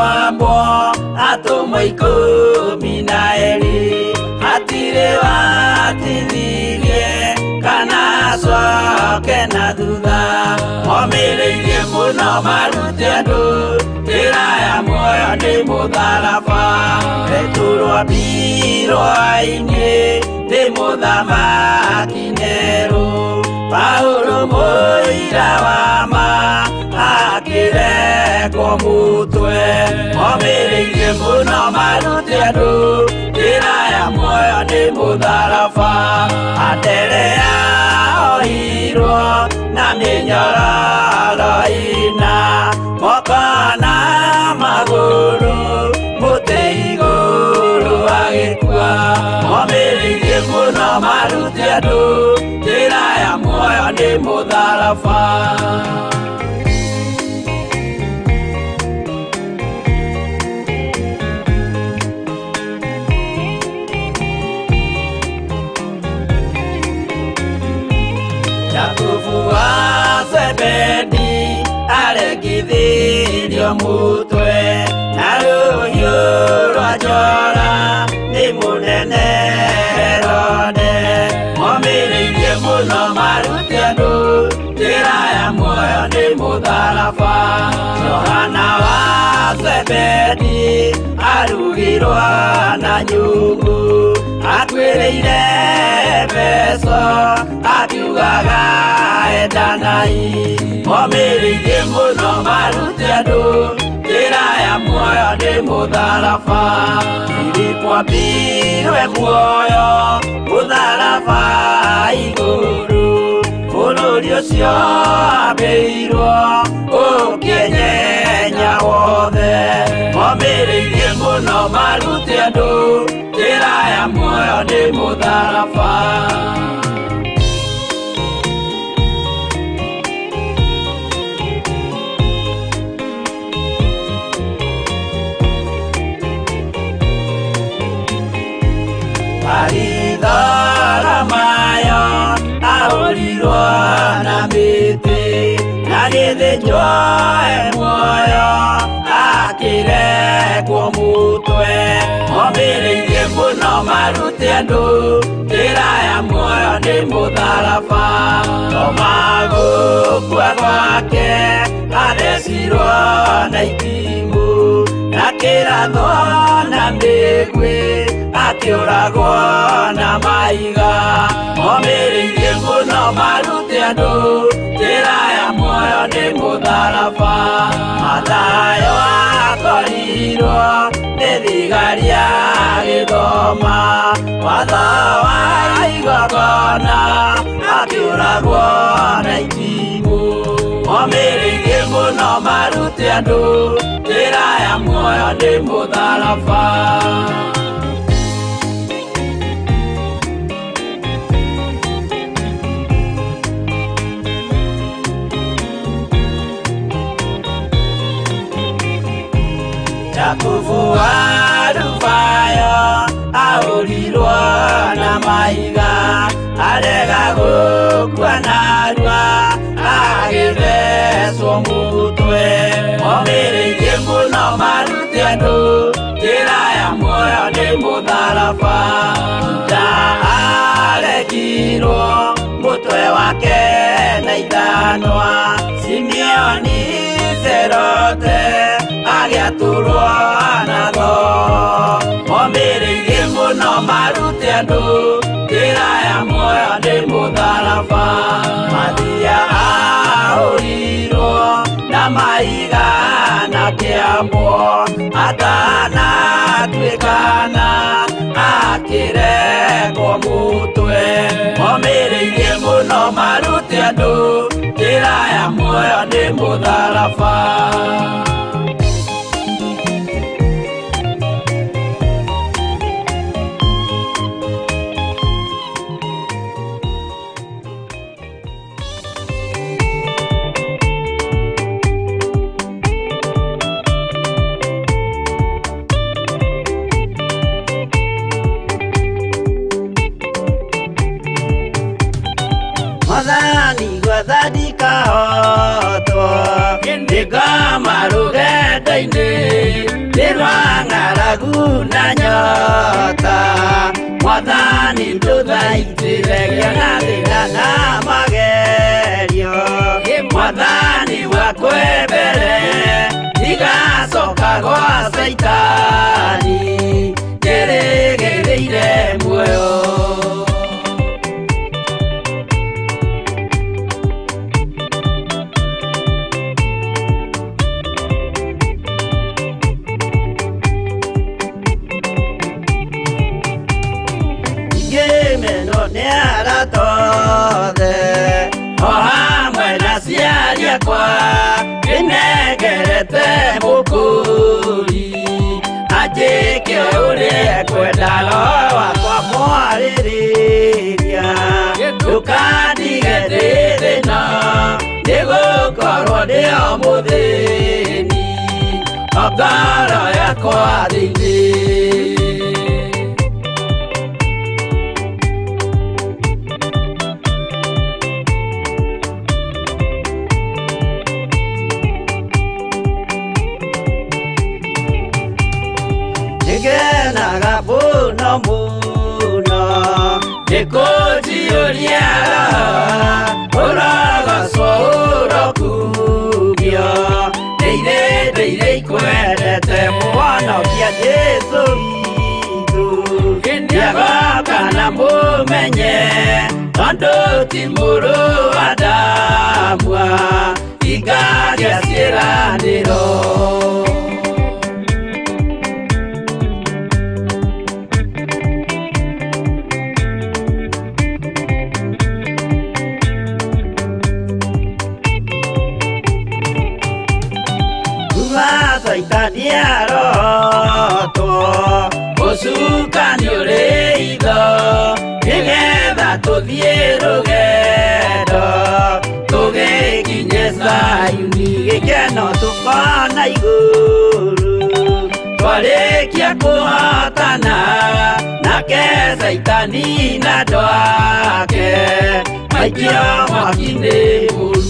wambo atũmwo 12 hatirĩ watithirie kana acoke na thutha momĩrĩirie mũno marute andũ njĩra ya muoyo nĩ mũtharaba rĩtũrwo mbirwa-inĩ nĩ mũthamaki Nero Paulo mũira wa ma akĩrekwo mũtwe momĩrĩirie mũno marute andũ njĩra ya muoyo nĩ mũtharaba Anderea oirwo na mĩnyororo ina moko na magũrũ mũtĩ igũrũ agĩkua momĩrĩirie mũno marute andũ njĩra ya muoyo nĩ mũtharaba Jakubu wa Zebedi aregithirio mũtwe na rũhiũ rwa njora nĩ mũnene Herode momĩrĩirie mũno marute andũ njĩra ya muoyo nĩ mũtharaba Johana wa Zebedi arugirwo na nyũngũ akuĩrĩire Efeso akiugaga endanai momĩrĩirie mũno marute andũ njĩra ya muoyo nĩ mũtharaba Filipo ambirwe muoyo mũtharaba igũrũ bũrũri ũcio ambĩirwo ũkĩnyenya wothe momĩrĩirie mũno marute andũ njĩra ya muoyo nĩ mũtharaba Mayo ahorirwo na mĩtĩ na gĩthĩnjwo muoyo akĩrekwo mũtwe momĩrĩirie mũno marute andũ njĩra ya muoyo nĩ mũtharaba tomagũkua gwake athecirwo na itimũ na kĩratho na mĩguĩ akĩũragwo na maiga momĩrĩirie mũno marute andũ njĩra ya muoyo nĩ mũtharaba Mathayo akorirwo nĩ thigari agĩthoma watho wa igongona akĩũragwo na itimũ momĩrĩirie mũno marute andũ njĩra ya muoyo nĩ mũtharaba Jakubu wa Rufayo ahorirwo na maiga arega gũkua narua agĩthecwo mũtwe momĩrĩirie mũno marute andũ njĩra ya muoyo nĩ mũtharaba Juda aregirwo mũtwe wake na ithanwa Simeoni Zelote agĩatũrwo na tho momĩrĩirie mũno marute andũ njĩra ya muoyo nĩ mũtharaba Mathia ahorirwo na maiga na kĩambo atanatuĩkana akĩrekwo mũtwe momĩrĩirie mũno marute andũ njĩra ya muoyo nĩ mũtharaba Madani gwathani kahotwo Ndikama rugenda-inĩ nĩrwang'aragu na nyota Mwathani ndũthaitĩrĩria na thĩna na magerio Mwathani wakwe mbere igacoka gwa Saitani ngĩrĩgĩrĩire muoyo Inegerete mukuri ajike urie kwenda roho wakwa mwarĩrĩria ndukandige ndĩ thĩna nĩgũkorwo ndĩo mũthĩni ngoro yakwa thĩinĩ muno nĩkũnjiũria ũrogocwo ũrokugio ndĩirĩ ikwendete mũhonokia Jesũ witũ nĩagoka na mũmenye tondũ ti mũrũ wa ndamwa ingagĩa ciĩranĩro Saitani arotwo ũcukani ũrĩ itho nĩgetha tũthiĩ rũgendo tũgĩkinye Zayuni gĩkeno tũkona igũrũ twarĩkia kũhotana nake Saitani na andũ ake maikio mwaki-inĩ mũru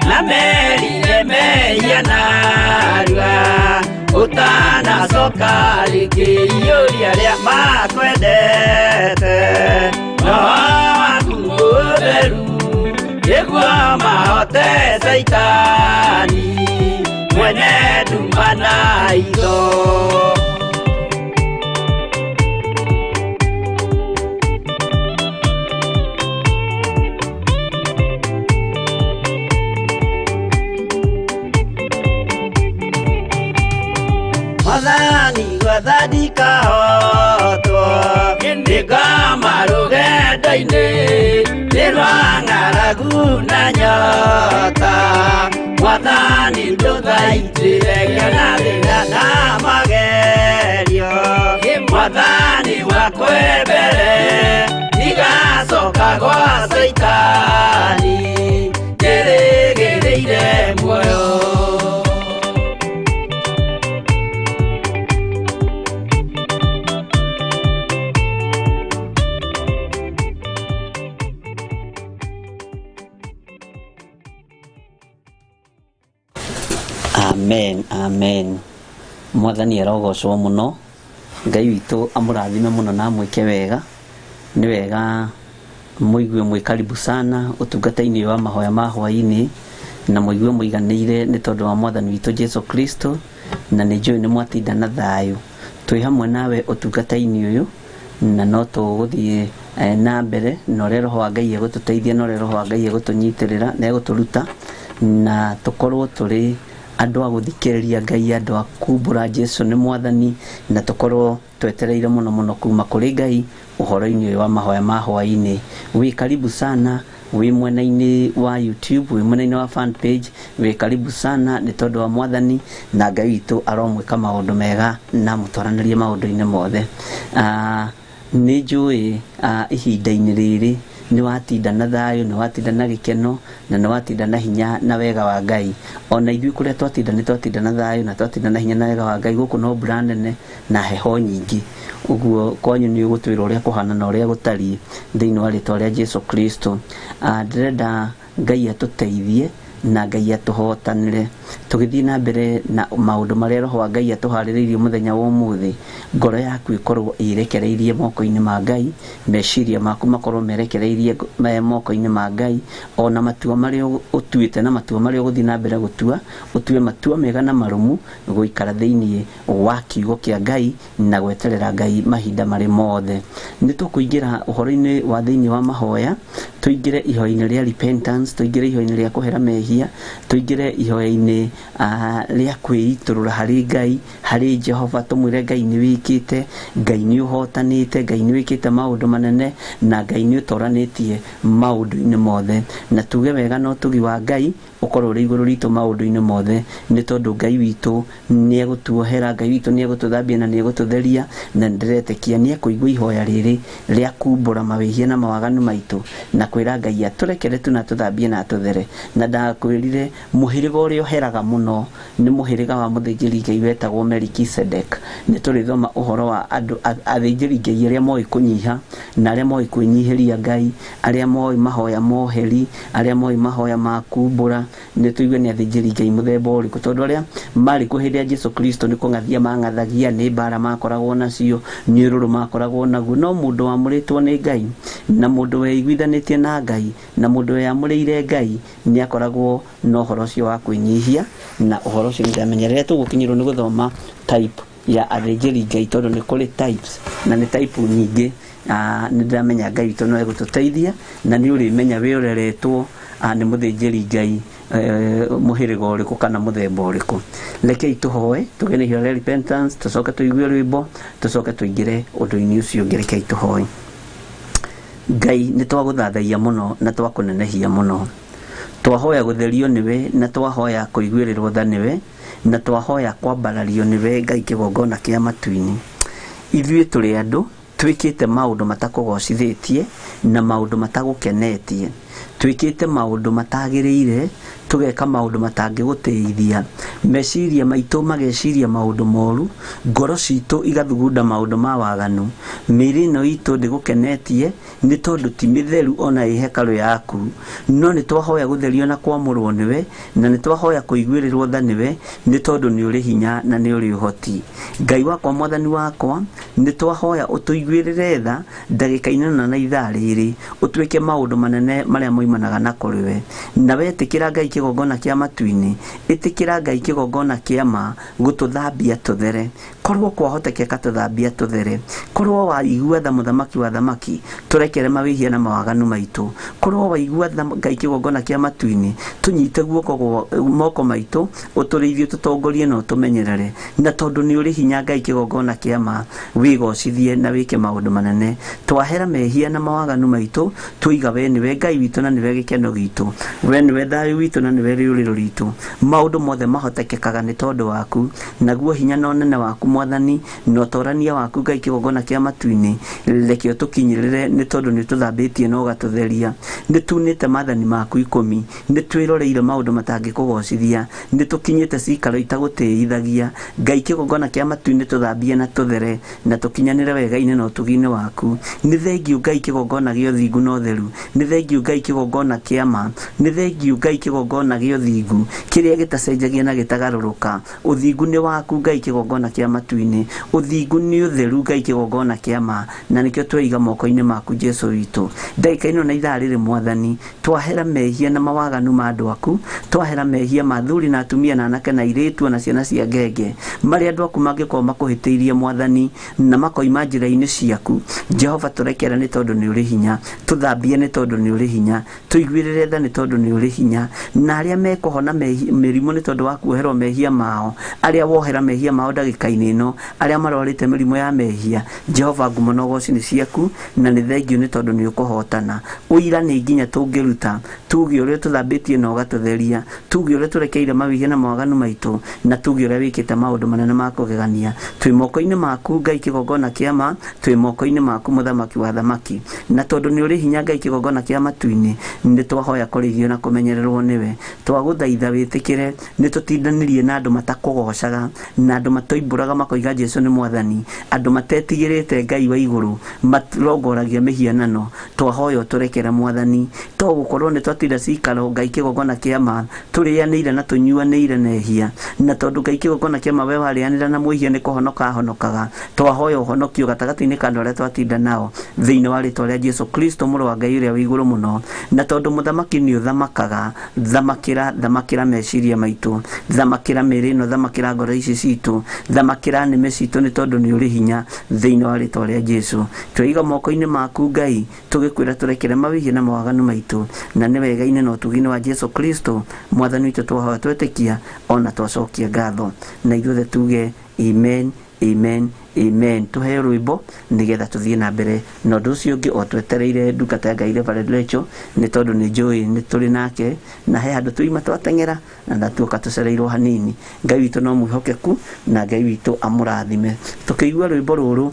na merire meia narua utanacoka rĩngĩ iũria rĩa makwendete roho waku mũtheru nĩguo mahote Saitani mwene nduma na itho Mwathani gwathani kahotwo ndikama rũgendo-inĩ nĩrwang'aragu na nyota Mwathani ndũthaitĩrĩria na thĩna na magerio Mwathani wakwe mbere igacoka gwa Saitani ngĩrĩgĩrĩire muoyo Amen, amen. Mwathani arogocwo muno Ngai witũ amũrathime muno na mwĩke wega nĩ wega mũigue mwĩ karibu sana ũtungata-inĩ wa mahoya ma hwaĩ-inĩ na mũigue mũiganĩire nĩ tondũ wa Mwathani witũ Jesũ Kristo na nĩ njũĩ nĩ mwatinda na thayũ twĩ hamwe nawe ũtungata-inĩ ũyũ na no tũgũthiĩ na mbere na ũrĩa Roho wa Ngai egũtũteithia na ũrĩa Roho wa Ngai egũtũnyitĩrĩra na egũtũruta na tũkorwo tũrĩ andũ a gũthikĩrĩria Ngai andũ a kumbũra Jesũ nĩ Mwathani na tũkorwo twetereire mũno mũno kuma kũrĩ Ngai ũhoro-inĩ ũyũ wa mahoya ma hwaĩ-inĩ wĩ karibu sana wĩ mwena-inĩ wa YouTube wĩ mwena-inĩ wa fan page wĩ karibu sana nĩ tondũ wa Mwathani na Ngai witũ aromwĩka maũndũ mega na mũtwaranĩrie maũndũ-inĩ mothe nĩ njũĩ ihinda-inĩ rĩrĩ nĩ watinda na thayũ, nĩ watinda na gĩkeno, na nĩ watinda na hinya na wega wa Ngai. Ona ithuĩ kũrĩa twatinda nĩ twatinda na thayũ na twatinda na hinya na wega wa Ngai. Gũkũ no mbura nene na heho nyingĩ, ũguo kwanyu nĩ ũgũtwĩra ũrĩa kũhana na ũrĩa gũtariĩ thĩinĩ wa rĩtwa rĩa Jesũ Kristo. Ndĩrenda Ngai atũteithie na Ngai atũhotanĩre tũgĩthiĩ na mbere na maũndũ marĩa Roho wa Ngai atũharĩrĩirie mũthenya wa ũmũthĩ. Ngoro yaku ĩkorwo ĩrekereirie moko-inĩ ma Ngai, meciria maku makorwo merekereirie moko-inĩ ma Ngai, ona matua marĩa ũtuĩte na matua marĩa ũgũthiĩ na mbere gũtua, ũtue matua mega na marũmu gũikara thĩinĩ wa kiugo kĩa Ngai na gweterera Ngai mahinda marĩ mothe. Nĩ tũkũingĩra ũhoro-inĩ wa thĩinĩ wa mahoya, tũingĩre ihoya-inĩ rĩa repentance, tũingĩre ihoya-inĩ rĩa kũhera mehia, tũingĩre ihoya-inĩ rĩa kwĩitũrũra harĩ Ngai, harĩ Jehova, tũmwĩre Ngai nĩ wĩkĩte, Ngai nĩ ũhotanĩte, Ngai nĩ wĩkĩte maũndũ manene, na Ngai nĩ ũtoranĩtie maũndũ-inĩ mothe. Na tuge wega na ũtugi wa Ngai ũkorwo ũrĩ igũrũ ritũ maũndũ-inĩ mothe, nĩ tondũ Ngai witũ nĩ egũtuohera, Ngai witũ nĩ egũtũthambia na nĩ egũtũtheria, na ndĩretĩkia nĩ ekũigua ihoya rĩrĩ rĩa kumbũra mawĩhia na mawaganu maitũ, na kwĩra Ngai atũrekere tu na atũthambie na atũthere. Na ndakwĩrire mũhĩrĩga ũrĩa ũheraga mũno nĩ mũhĩrĩga wa mũthĩnjĩri Ngai wetagwo Melkisedek. Nĩ tũrĩthoma ũhoro wa andũ athĩnjĩri Ngai arĩa moĩ kũnyiha na arĩa moĩ kwĩnyihĩria Ngai, arĩa moĩ mahoya moheri, arĩa moĩ mahoya ma kumbũra. Nĩ tũigue nĩ athĩnjĩri Ngai mũthemba ũrĩkũ, tondũ arĩa marĩ kuo hĩndĩ ya Jesũ Kristo nĩ kũng'athia mang'athagia, nĩ mbara makoragwo nacio, nĩ ũrũrũ makoragwo naguo. No mũndũ wamũrĩtwo nĩ Ngai, na mũndũ weiguithanĩtie na Ngai, na mũndũ weyamũrĩire Ngai, nĩ akoragwo na ũhoro ũcio wa kwĩnyihia. Na ũhoro ũcio nĩndamenya rĩrĩa tũgũkinyĩrwo nĩ gũthoma type ya athĩnjĩri Ngai, tondũ nĩ kũrĩ types na nĩ type nyingĩ. Nĩndamenya Ngai witũ no egũtũteithia, na nĩ ũrĩmenya wĩ ũreretwo nĩ mũthĩnjĩri Ngai mũhĩrĩga ũrĩkũ kana mũthemba ũrĩkũ. Rekei tũhoe, tũgĩe na ihoya rĩa repentance, tũcoke tũigue rwĩmbo, tũcoke tũingĩre ũndũ-inĩ ũcio ũngĩ. Rekei tũhoe. Ngai nĩ twagũthathaia mũno na twakũnenehia mũno, twahoya gũtherio nĩwe, na twahoya kũiguĩrĩrwo tha nĩwe, na twahoya kwambarario nĩwe, Ngai kĩgongona kĩa matu-inĩ. Ithuĩ tũrĩ andũ twĩkĩte maũndũ matakũgocithĩtie na maũndũ matagũkenetie, twĩkĩte maũndũ matagĩrĩire, tũgeka maũndũ matangĩgũteithia, meciria maitũ mageciria maũndũ moru, ngoro citũ igathugunda maũndũ ma waganu, mĩĩrĩ ĩno itũ ndĩgũkenetie, nĩ tondũ ti mĩtheru ona ĩ hekarũ yaku. No nĩ twahoya gũtherio na kwamũrwo nĩwe, na nĩ twahoya kũiguĩrĩrwo tha nĩwe, nĩ tondũ nĩ ũrĩ hinya na nĩ ũrĩ ũhoti. Ngai wakwa, Mwathani wakwa, nĩ twahoya ũtũiguĩrĩre tha ndagĩka-inĩ na ithaa rĩrĩ, ũtuĩke maũndũ manene marĩa moimanaga na kũrĩ we. Na wetĩkĩra Ngai kĩgongona kĩa matu-inĩ, ĩtĩkĩra Ngai kĩgongona kĩa ma gũtũthambia tũthere. Korwo kwahotekeka tũthambia tũthere, korwo waigua tha mũthamaki wa thamaki, tũrekere mawĩhia na mawaganu maitũ. Korwo waigua tha Ngai kĩgongona kĩa matu-inĩ, tũnyite moko maitũ, ũtũrĩithie, tũtongorie na ũtũmenyerere. Na tondũ nĩ ũrĩ hinya Ngai kĩgongona kĩa ma, wĩgocithie na wĩke maũndũ manene. Twahera mehia na mawaganu maitũ, tũiga we nĩwe Ngai witũ na nĩwe gĩkeno gitũ, we nĩwe thayũ witũ na nĩwe rĩũrĩro ritũ. Maũndũ mothe mahotekekaga nĩ tondũ waku, naguo hinya na ũnene waku Mwathani, na ũtorania waku Ngai kĩgongona kĩa matu-inĩ, reke ũtũkinyĩrĩre, nĩ tondũ nĩ ũtũthambĩtie na ũgatũtheria. Nĩ tunĩte maathani maku 10, nĩ twĩroreire maũndũ matangĩkũgocithia, nĩ tũkinyĩte cikaro itagũtĩithagia. Ngai kĩgongona kĩa matu-inĩ tũthambie na tũthere, na tũkinyanĩre wega-inĩ na ũtugi-inĩ waku. Nĩ thengiũ Ngai kĩgongona gĩa ũthingu na ũtheru, nĩ thengiũ Ngai kĩgongona kĩa ma, nĩ thengiũ Ngai kĩgongona gĩa ũthingu kĩrĩa gĩtacenjagia na gĩtagarũrũka. Ũthingu nĩ waku Ngai kĩgongona kĩa matu-inĩ, ũthingu nĩ ũtheru Ngai kĩgongona kĩa ma, na nĩkĩo tweiga moko-inĩ maku Jesũ witũ. Ndagĩka-inĩ na ithaa rĩrĩ Mwathani, twahera mehia na mawaganu ma andũ aku, twahera mehia ma athuri na atumia na anake na airĩtu na ciana cia ngenge, marĩa andũ aku mangĩkorwo makũhĩtĩirie Mwathani, na makoima njĩra-inĩ ciaku. Jehova, tũrekera nĩ tondũ nĩ ũrĩ hinya, tũthambie nĩ tondũ nĩ ũrĩ hinya, tũiguĩrĩre tha nĩ tondũ nĩ ũrĩ hinya. Na arĩa mekũhona mĩrimũ nĩ tondũ wa kuoherwo mehia mao, arĩa wohera mehia mao ndagĩka-inĩ ĩno arĩa marorete mĩrimũ ya mehia Jehova ngumo na ũgooci nĩ ciaku na nĩ thengio nĩ tondũ nĩ ũkũhotana ũira nĩ nginya tũngĩruta tuge ũrĩa tũthambĩtie na ũgatũtheria tuge ũrĩa tũrekeire mawĩhia na mawaganu maitũ na tuge ũrĩa wĩkĩte maũndũ manene ma kũgegania twĩ moko-inĩ maku Ngai kĩgongona kĩa ma twĩ moko-inĩ maku mũthamaki wa thamaki na tondũ nĩ ũrĩ hinya Ngai kĩgongona kĩa matu-inĩ nĩ twahoya kũrĩhio na kũmenyererwo nĩwe twagũthaitha wĩtĩkĩre nĩ tũtindanirie na andũ matakũgocaga na andũ matoimbũraga makoiga Jesũ nĩ mwathani andũ matetigĩrĩte Ngai wa igũrũ marongoragia mĩhianano twahoya ũtũrekere mwathani to gũkorwo nĩ twatinda cikaro Ngai kĩgongona kĩa ma tũrĩanĩire na tũnyuanĩire nehia na tondũ Ngai kĩgongona kĩa ma we warĩanĩra na mwĩhia nĩ kũhonoka ahonokaga twahoya ũhonokio gatagatĩ-inĩ ka andũ arĩa twatinda nao thĩinĩ wa rĩĩtwa rĩa Jesũ Kristo mũrũ wa Ngai ũrĩa wĩ igũrũ mũno na tondũ mũthamaki nĩ ũthamakaga thamakĩra meciria maitũ thamakĩra mĩĩrĩ ĩno thamakĩra ngoro ici citũ thamakĩra nĩmĩ citũ nĩ tondũ nĩ ũrĩ hinya thĩinĩ wa rĩĩtwa rĩa Jesũ twĩiga moko-inĩ maku Ngai tũgĩkwĩra tũrekere mawĩhia na mawaganu maitũ na nĩ wega-inĩ na ũtugi-inĩ wa Jesũ Kristo mwathani witũ twahoya twetĩkia ona twacokia ngatho na ithuothe tuge amen amen amen tuheo rwĩmbo nĩgetha tũthiĩ na mbere na ũndũ ũcio ũngĩ o twetereire ndungata ya Ngai Reverend Rachel nĩ tondũ nĩ njũĩ nĩ tũrĩ nake na he handũ tũima twateng'era na ndatuĩka tũcereirwo hanini Ngai witũ no mwĩhokeku na Ngai witũ amũrathime tũkĩigua rwĩmbo rũrũ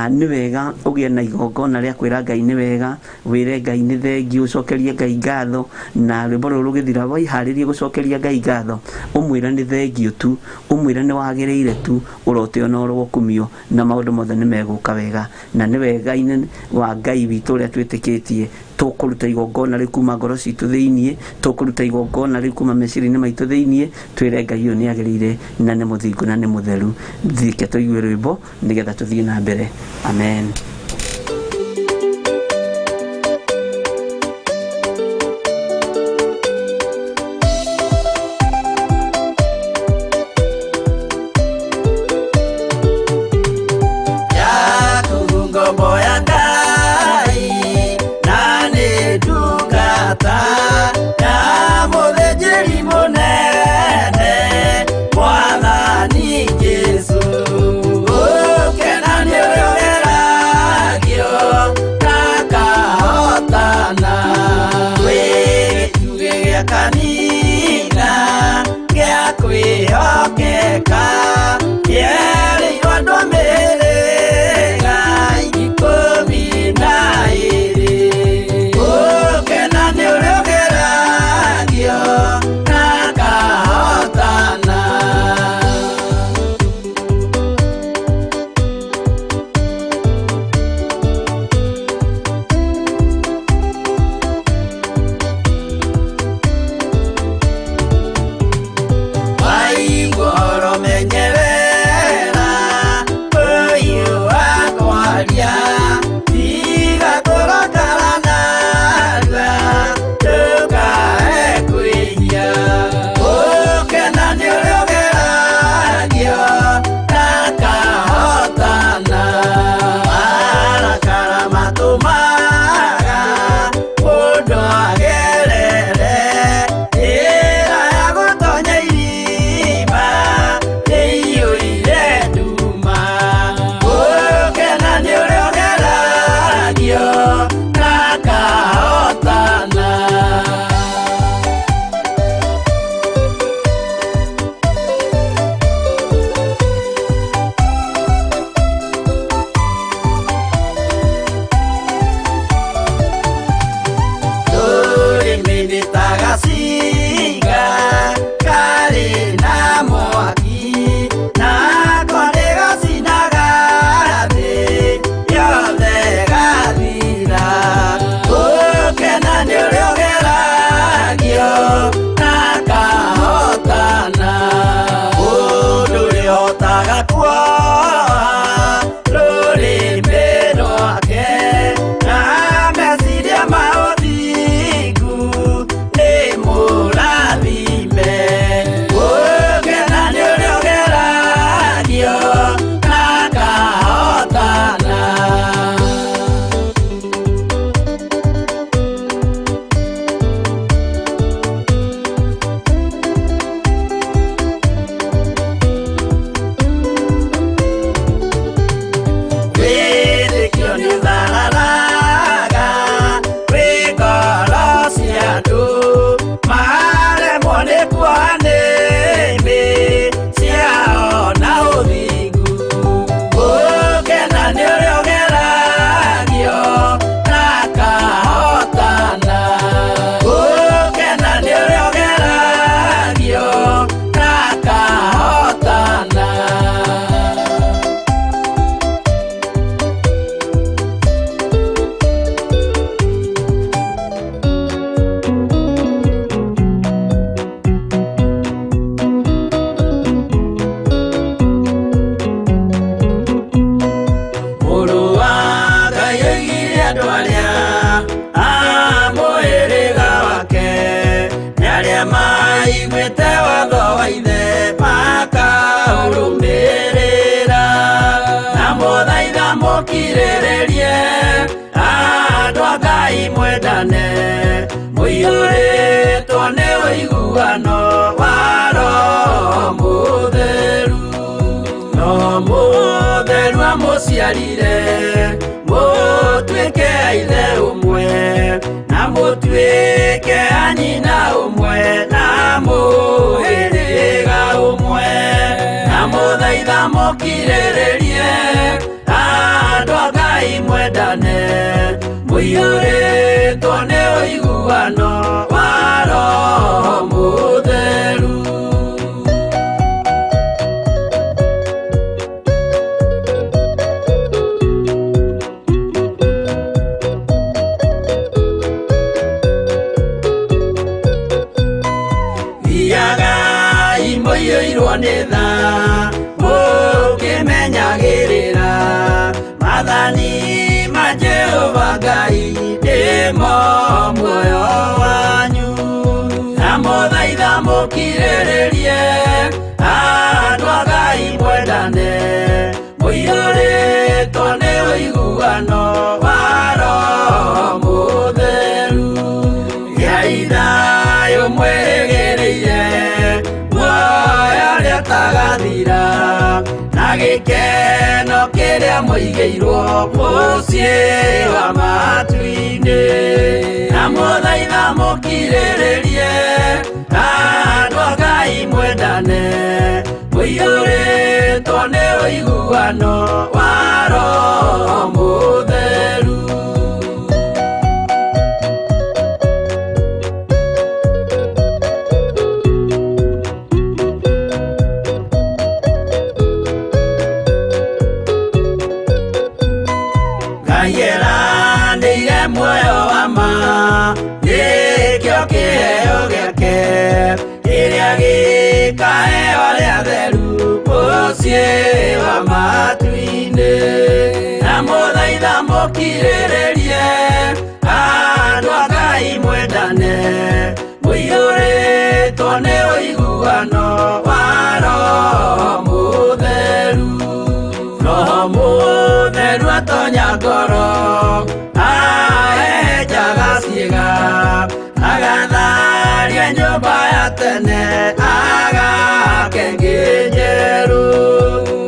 nĩ wega ũgĩe na igongona rĩa kwĩra Ngai nĩ wega wĩre Ngai nĩ thengiũ ũcokerie Ngai ngatho na rwĩmbo rũrũ rũgĩthira waiharĩrie gũcokeria Ngai ngatho ũmwĩre nĩ thengiũ tu ũmwĩre nĩ wagĩrĩire tu ũroteo na ũrokumio na maũndũ mothe nĩ megũka wega na nĩ wega-inĩ wa Ngai witũ ũrĩa twĩtĩkĩtie tũkũruta igongona rĩu kuma ngoro citũ thĩiniĩ tũkũruta igongona rĩu kuma meciria-inĩ maitũ thĩiniĩ twĩre Ngai ũyũ nĩ agĩrĩire na nĩ mũthingu na nĩ mũtheru thike tũigue rwĩmbo nĩgetha tũthiĩ na mbere amen. Mwathani Jesũ, ũkena nĩ ũrĩa maiguĩte watho wa ithe makaũrũmĩrĩra na mũthaitha mũkirĩrĩrie andũ a Ngai mwendane mũiyũrĩtwo nĩ ũiguano wa Roho Mũtheru. Roho Mũtheru amũciarire mũtuĩke a ithe ũmwe na mũtuĩke a nyina ũmwe na mũhĩrĩga ũmwe na mũthaitha mũkirĩrĩrie andũ a Ngai mwendane mũiyũrĩtwo nĩ ũiguano wa Roho Mũtheru. Thiagai mũiyũirwo nĩ tha mũkĩmenyagĩrĩra maathani ma Jehova Ngai nĩmo muoyo wanyu na mũthaitha mũkirĩrĩrie andũ a Ngai mwendane mũiyũrĩtwo nĩ ũiguano wa Roho Mũtheru. Gĩai thayũ mwĩrĩgĩrĩire muoyo ũrĩa ũtagathira na gĩkeno kĩrĩa mũigĩirwo mũciĩ wa matu-inĩ na mũthaitha mũkirĩrĩrie andũ a Ngai mwendane mũiyũrĩtwo nĩ ũiguano wa Roho Mũtheru. Ngai muoyo wa ma gĩkĩo kĩheo gĩake kĩrĩa gĩkaheo arĩa atheru mũciĩ wa matu-inĩ na mũthaitha mũkirĩrĩrie andũ a Ngai mwendane mũiyũrĩtwo nĩ ũiguano wa Roho Mũtheru. Roho Mũtheru atonya ngoro ahejaga ciĩga agatharia nyũmba ya tene agake ngĩ njerũ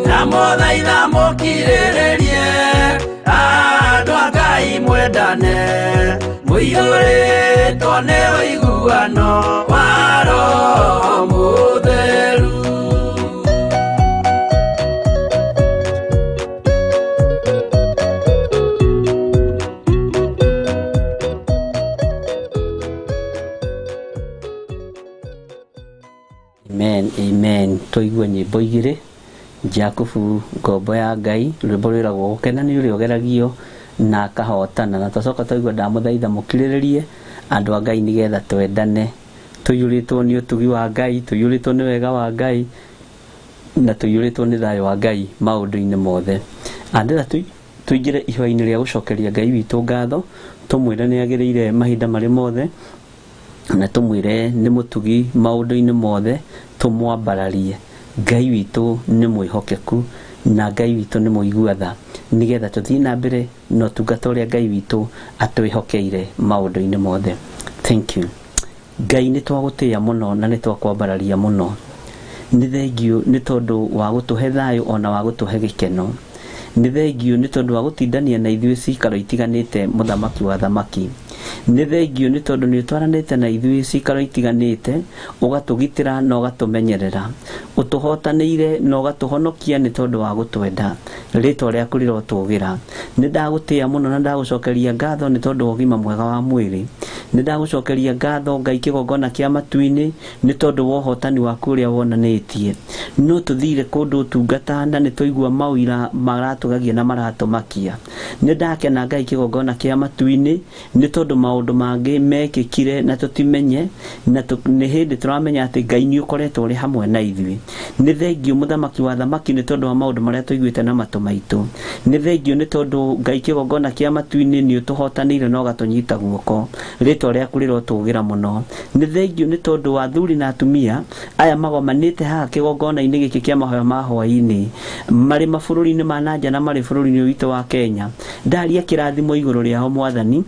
na mũthaitha mũkirĩrĩrie andũ a Ngai mwendane mũiyũrĩtwo nĩ ũiguano wa Roho Mũtheru. Amen, amen. Toigua nyĩmbo igĩrĩ Jakubu ngombo ya Ngai rwĩmbo rwĩragwo gũkena nĩ ũrĩa ũgeragio na akahotana na tũcoka toigua ndamũthaitha mũkirĩrĩrie andũ a Ngai nĩgetha twendane tũiyũrĩtwo nĩ ũtugi wa Ngai tũiyũrĩtwo nĩ wega wa Ngai na tũiyũrĩtwo nĩ thayũ wa Ngai maũndũ-inĩ mothe. Andĩra tũingĩre ihoya-inĩ rĩa gũcokeria Ngai witũ ngatho tũmwĩre nĩ agĩrĩire mahinda marĩ mothe na tũmwĩre nĩ mũtugi maũndũ-inĩ mothe tũmwambararie. Ngai witũ nĩ mwĩhokeku na Ngai witũ nĩ mũigua tha nĩgetha tũthiĩ na mbere na ũtungata ũrĩa Ngai witũ atwĩhokeire maũndũ-inĩ mothe. Thank you. Ngai nĩ twagũtĩĩa mũno na nĩ twakwambararia mũno. Nĩ thengiũ nĩ tondũ wa gũtũhe thayũ ona wa gũtũhe gĩkeno. Nĩ thengiũ nĩ tondũ wa gũtindania na ithuĩ cikaro itiganĩte mũthamaki wa thamaki. Nĩ thengiũ nĩ tondũ nĩ ũtwaranĩte na ithuĩ cikaro itiganĩte ũgatũgitĩra na ũgatũmenyerera ũtũhotanĩire na ũgatũhonokia nĩ tondũ wa gũtwenda. Rĩtwa rĩaku rĩrotũgĩra. Nĩ ndagũtĩĩa mũno na ndagũcokeria ngatho nĩ tondũ wa ũgima mwega wa mwĩrĩ. Nĩ ndagũcokeria ngatho Ngai kĩgongona kĩa matu-inĩ nĩ tondũ wa ũhotani waku ũrĩa wonanĩtie. No tũthire kũndũ ũtungata na nĩ twaigua mawĩra maratũgagia na maratũmakia. Nĩ ndakena Ngai kĩgongona kĩa matu-inĩ nĩ tondũ maũndũ mangĩ mekĩkire na tũtimenye na nĩ hĩndĩ tũramenya atĩ Ngai nĩ ũkoretwo ũrĩ hamwe na ithuĩ. Nĩ thengiũ mũthamaki wa thamaki nĩ tondũ wa maũndũ marĩa tũiguĩte na matũ maitũ. Nĩ thengiũ nĩ tondũ Ngai kĩgongona kĩa matu-inĩ nĩ ũtũhotanĩire na ũgatũnyita guoko. rĩtwa rĩaku rĩrotũgĩra mũno. Nĩ thengiũ nĩ tondũ wa athuri na atumia aya magomanĩte haha kĩgongona-inĩ gĩkĩ kĩa mahoya ma hwaĩ-inĩ, marĩ mabũrũri-inĩ ma nanja na marĩ bũrũri-inĩ witũ wa Kenya. Ndaria kĩrathimo igũrũ rĩao Mwathani,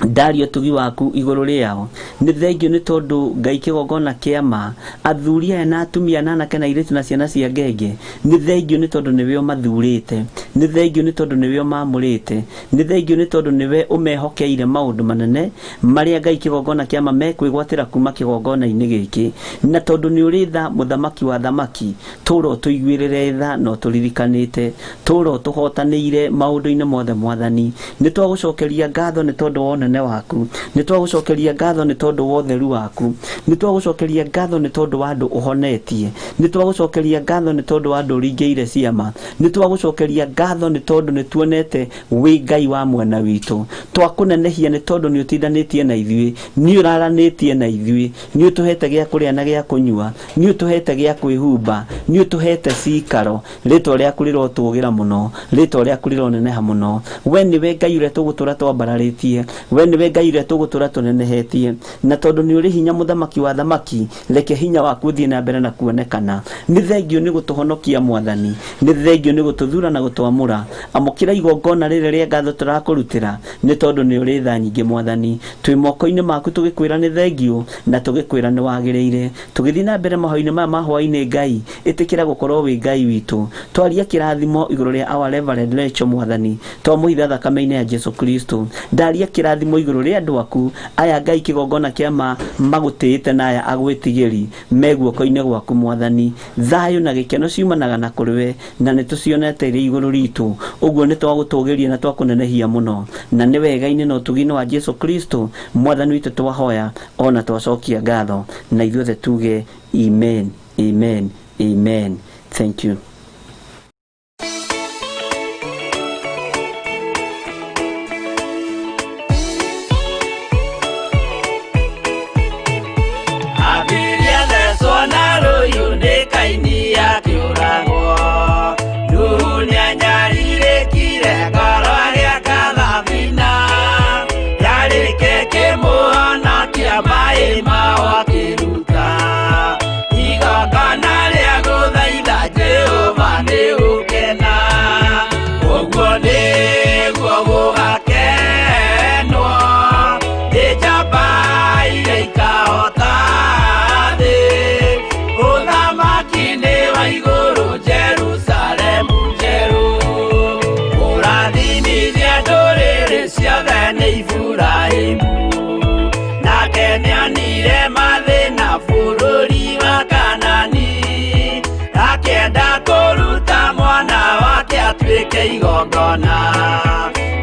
ndaria ũtugi waku igũrũ rĩao. Nĩ thengiũ nĩ tondũ Ngai kĩgongona kĩama athuri aya na atumia na anake na airĩtu na ciana cia ngenge. Nĩ thengiũ nĩ tondũ nĩwe ũmathurĩte, nĩ thengiũ nĩ tondũ nĩwe ũmamũrĩte, nĩ thengiũ nĩ tondũ nĩwe ũmehokeire maũndũ manene marĩa Ngai kĩgongona kĩama mekwĩgwatĩra kuma kĩgongona-inĩ gĩkĩ. Na tondũ nĩ ũrĩ tha mũthamaki wa thamaki, tũra ũtũiguĩrĩre tha na ũtũririkanĩte, tũra ũtũhotanĩire maũndũ-inĩ mothe Mwathani. Nĩ twagũcokeria ngatho nĩ tondũ wa ũnene waku, nĩ twagũcokeria ngatho nĩ tondũ wa ũtheru waku, nĩ twagũcokeria ngatho nĩ tondũ wa andũ ũhonetie, nĩ twagũcokeria ngatho nĩ tondũ wa andũ ũringĩire ciama, nĩ twagũcokeria ngatho nĩ tondũ nĩ tuonete wĩ Ngai wa mwena witũ. Twakũnenehia nĩ tondũ nĩ ũtindanĩtie na ithuĩ, nĩ ũraranĩtie na ithuĩ, nĩ ũtũhete gĩa kũrĩa na gĩa kũnyua, nĩ ũtũhete gĩa kwĩhumba, nĩ ũtũhete cikaro. Rĩtwa rĩaku rĩrotũgĩra mũno, rĩtwa rĩaku rĩroneneha mũno. We nĩwe Ngai ũrĩa tũgũtũra twambararĩtie, we nĩwe Ngai ũrĩa tũgũtũra tũnenehetie. Na tondũ nĩ ũrĩ hinya mũthamaki wa thamaki, reke hinya waku ũthiĩ na mbere na kuonekana. Nĩ thengiũ nĩ gũtũhonokia Mwathani, nĩ thengiũ nĩ gũtũthura na gũtwamũra. Amũkĩra igongona rĩrĩ rĩa ngatho tũrakũrutĩra, nĩ tondũ nĩ ũrĩ tha nyingĩ Mwathani. Twĩ moko-inĩ maku tũgĩkwĩra nĩ thengiũ na tũgĩkwĩra nĩ wagĩrĩire. Tũgĩthiĩ na mbere mahoya-inĩ maya ma hwaĩ-inĩ, Ngai ĩtĩkĩra gũkorwo wĩ Ngai witũ. Twaria kĩrathimo igũrũ rĩa our Reverend Rachel Mwathani, twamũhitha thakame-inĩ ya Jesu Kristo. Ndaria kĩrathimo igũrũ rĩa andũ aku aya Ngai kĩgongona kĩama magũtĩĩte na aya agwĩtigĩri me guoko-inĩ gwaku Mwathani. Thayũ na gĩkeno ciumanaga na kũrĩ we, na nĩ tũcionete irĩ igũrũ ritũ. Ũguo nĩ twagũtũgĩria na twakũnenehia mũno, na nĩ wega-inĩ na ũtugi-inĩ wa Jesu Kristo Mwathani witũ twahoya ona twacokia ngatho, na ithuothe tuge amen, amen, amen. Thank you.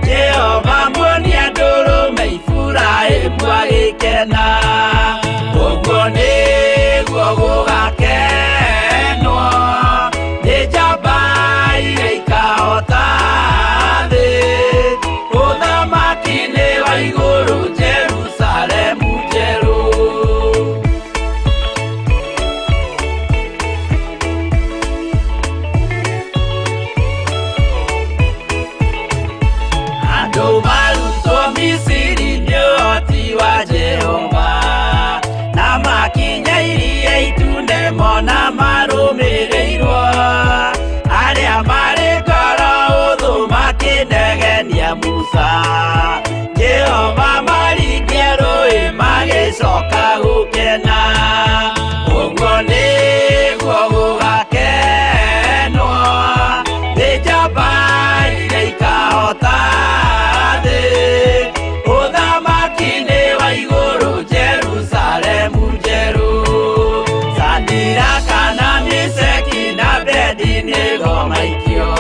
Jehova muonia ndũrũme Iburahĩmu agĩkena, ũguo nĩguo gũgakenwo nĩ njamba iria ikahota thĩ, ũthamaki-inĩ wa igũrũ Jerusalemu njerũ. Na marũmĩrĩirwo arĩa marĩ ngoro ũthũ makĩnegenia Musa, Jehova maringie rũĩ magĩcoka gũkena, ũguo nĩguo gũgakenwo nĩ njamba iria ikahota thĩ, ũthamaki-inĩ wa igũrũ Jerusalemu njerũ. Kana Meshaki na Abedinego maikio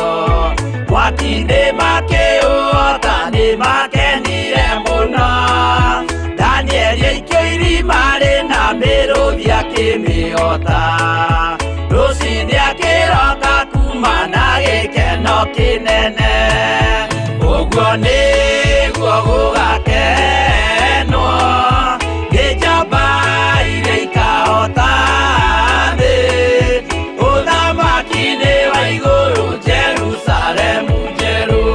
mwaki-inĩ makĩũhota, nĩ makenire mũno. Danieli aikio irima rĩna mĩrũthi akĩmĩhota, rũciinĩ akĩroka kuma na gĩkeno kĩnene, ũguo nĩguo gũgakenwo nĩ njamba iria ikahota Jerusalemu njerũ.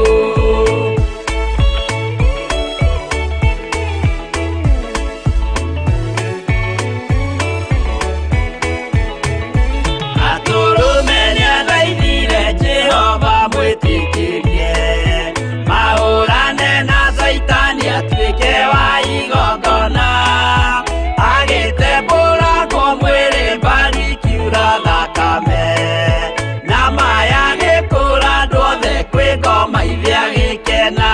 tura thakame na maya gĩkũra ndwothe kwĩ ngoma iria gĩkena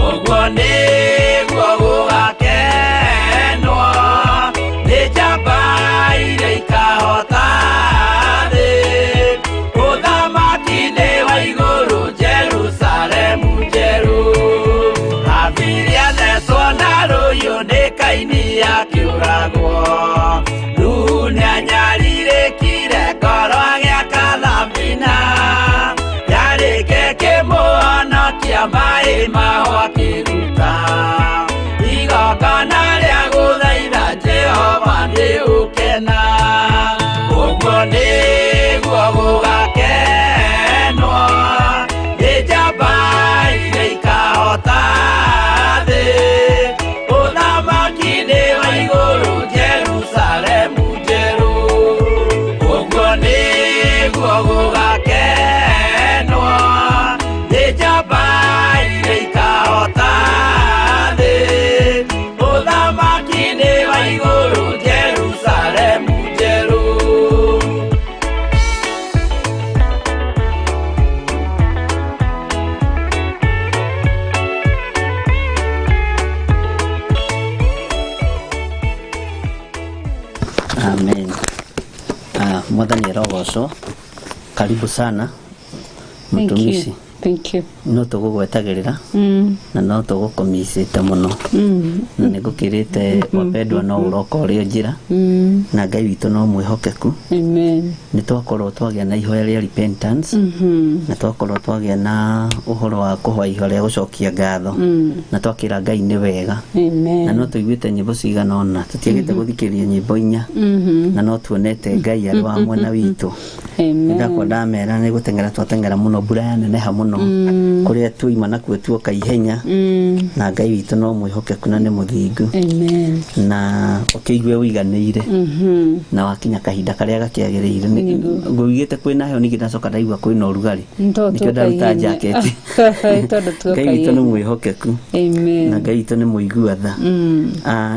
ũguo nĩguo gũgakenwo nĩ njamba iria ikahota thĩ ũthamaki-inĩ wa igũrũ Jerusalemu njerũ abiria thecwo na rũhiũ nĩ Kaini akĩũragwo Nuhu nĩanyarirĩkire ngoro agĩaka thabina yarĩke kĩmũhonokia maĩ maho akĩruta igongona rĩa gũthaitha Jehova nĩũkena ũguo nĩguo gũgakenwo nĩ njamba iria ikahota thĩ ũthamaki-inĩ wa igũrũ Jerusalemu njerũ ũguo nĩguo gũgakenwo nĩ njamba iria ikahota thĩ ũthamaki-inĩ wa igũrũ Jerusalemu njerũ. Amen. Mwathani arogocwo. Karibu sana mtumisi. Thank you. No tũgũgwetagĩrĩra na no tũgũkomisĩte mũno na nĩngũkĩrĩte wapendwa no ũroka ũrĩ njĩra na Ngai witũ no mwĩhokeku. Amen. Nĩ twakorwo twagĩa na ihoya rĩa repentance na twakorwo twagĩa na ũhoro wa kũhoya ihoya rĩa gũcokia ngatho na twakĩra Ngai nĩ wega. Amen. Na no tũiguĩte nyĩmbo cigana ũna tũtiagĩte gũthikĩrĩria nyĩmbo 4 na no tuonete Ngai arĩ wa mwena witũ. Amen. Ndakwa ndamera nĩ gũteng'era twateng'era mũno mbura yaneneha mũno kũrĩa tuima nakuo tuoka ihenya na Ngai witũ no mwĩhokeku na nĩ mũthingu. Amen. Na ũkĩigue ũiganĩire na wakinya kahinda karĩa gakĩagĩrĩire ngũigĩte kwĩna heho ningĩ ndacoka ndaigua kwĩna ũrugarĩ nĩkĩo ndaruta jaketi. Ngai witũ nĩ mwĩhokeku. Amen. Na Ngai witũ nĩ mũigua tha.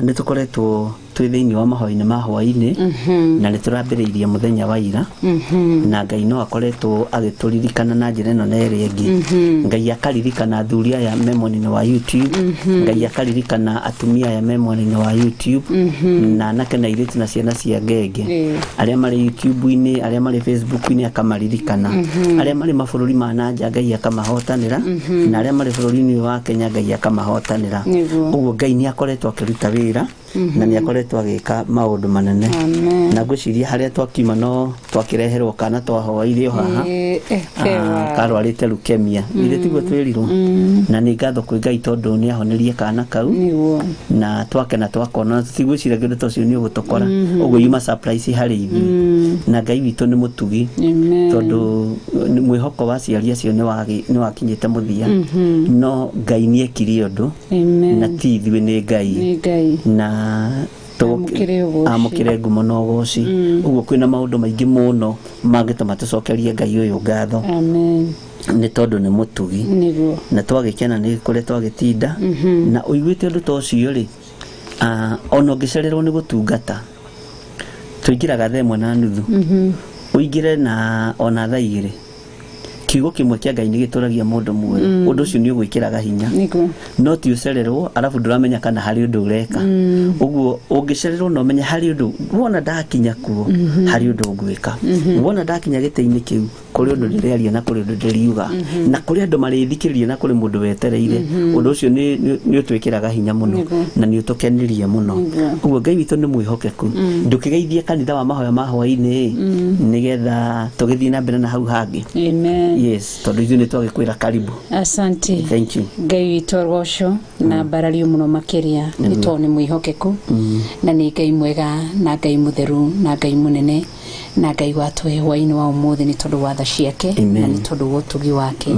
Nĩ tũkoretwo twĩ thĩinĩ wa mahoya-inĩ ma hwaĩ-inĩ na nĩ tũrambĩrĩirie mũthenya wa ira na Ngai no akoretwo agĩtũririkana na njĩra ĩno na ĩrĩa ĩngĩ. Ngai akaririkana athuri aya me mwena-inĩ wa YouTube, Ngai akaririkana atumia aya me mwena-inĩ wa YouTube na anake na airĩtu na ciana cia ngenge arĩa marĩ YouTube-inĩ, arĩa marĩ Facebook-inĩ akamaririkana, arĩa marĩ mabũrũri ma nanja Ngai akamahotanĩra na arĩa marĩ bũrũri-inĩ wa Kenya Ngai akamahotanĩra. Ũguo Ngai nĩ akoretwo akĩruta wĩra na nĩ akoretwo agĩka maũndũ manene. Na ngwĩciria harĩa twakiuma no twakĩreherwo kana twahoire haha karwarĩte leukemia ithe tiguo twĩrirwo na nĩ ngatho kwĩ Ngai tondũ nĩ ahonerie kana kau na twakena twakona tũtigwĩciria kĩndũ ta ũcio nĩ ũgũtũkora ũguo yuma surprise harĩ ithuĩ na Ngai witũ nĩ mũtugi tondũ mwĩhoko wa ciari acio nĩ wakinyĩte mũthia no Ngai nĩ ekire ũndũ na ti ithuĩ nĩ Ngai na amũkĩre ngumo na ũgooci. Ũguo kwĩna maũndũ maingĩ mũno mangĩtũma tũcokerie Ngai ũyũ ngatho nĩ tondũ nĩ mũtugi na twagĩkena nĩ kũrĩa twagĩtinda na ũiguĩte ũndũ ta ũcio rĩ ona ũngĩcererwo nĩ gũtungata tũingĩraga 1:30 ũingĩre na ona thaa 2 kiugo kĩmwe kĩa Ngai nĩ gĩtũragia mũndũ muoyo ũndũ ũcio nĩ ũgwĩkĩraga hinya no ti ũcererwo arabu ndũramenya kana harĩ ũndũ ũreka. Ũguo ũngĩcererwo no menye harĩ ũndũ wona ndakinya kuo harĩ ũndũ ũgwĩka wona ndakinya gĩtĩ-inĩ kĩu kũrĩ ũndũ ndĩrĩaria na kũrĩ ũndũ ndĩriuga na kũrĩ andũ marĩthikĩrĩria na kũrĩ mũndũ wetereire ũndũ ũcio nĩ ũtwĩkĩraga hinya mũno na nĩ ũtũkenirie mũno. Ũguo Ngai witũ nĩ mwĩhokeku ndũkĩgeithie kanitha wa mahoya ma hwaĩ-inĩ nĩgetha tũgĩthiĩ na mbere na hau hangĩ. Yes, tondũ ithuĩ nĩ twagĩkwĩra karibu. Asante. Thank you. Ngai witũ arogocwo na mbarario mũno makĩria nĩ tondũ nĩ mwĩhokeku na nĩ Ngai mwega na Ngai mũtheru na Ngai mũnene na Ngai watũhe hwaĩ-inĩ wa ũmũthĩ nĩ tondũ wa tha ciake na nĩ tondũ wa ũtugi wake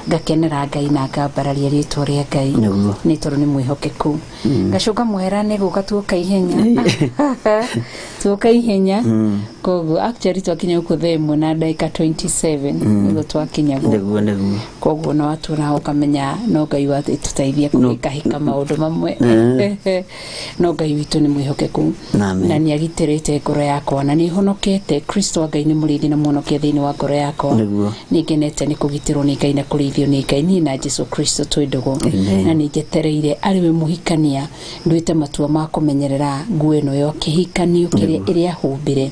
ngakenera Ngai na ngambararia rĩtwa rĩa Ngai nĩ tondũ nĩ mwĩhokeku ngacoka mwera nĩ gũka tuoka ihenya tuoka ihenya koguo actually twakinya gũkũ thaa 1 na ndagĩka 27 nĩguo twakinya gũkũ koguo no atũra ũkamenya no Ngai watũteithia kũhĩkahĩka maũndũ mamwe no Ngai witũ nĩ mwĩhokeku na nĩ agitĩrĩte ngoro yakwa na nĩ honokete Kristo Ngai nĩ mũrĩithi na mũhonokia thĩinĩ wa ngoro yakwa nĩ ngenete nĩ kũgitĩrwo nĩ Ngai na kũrĩithio nĩ Ngai niĩ na Jesũ Kristo twĩ ndũgũ na nĩ njetereire arĩ we mũhikania nduĩte matua ma kũmenyerera nguo ĩno ya kĩhikanio kĩrĩa ĩrĩa ahumbire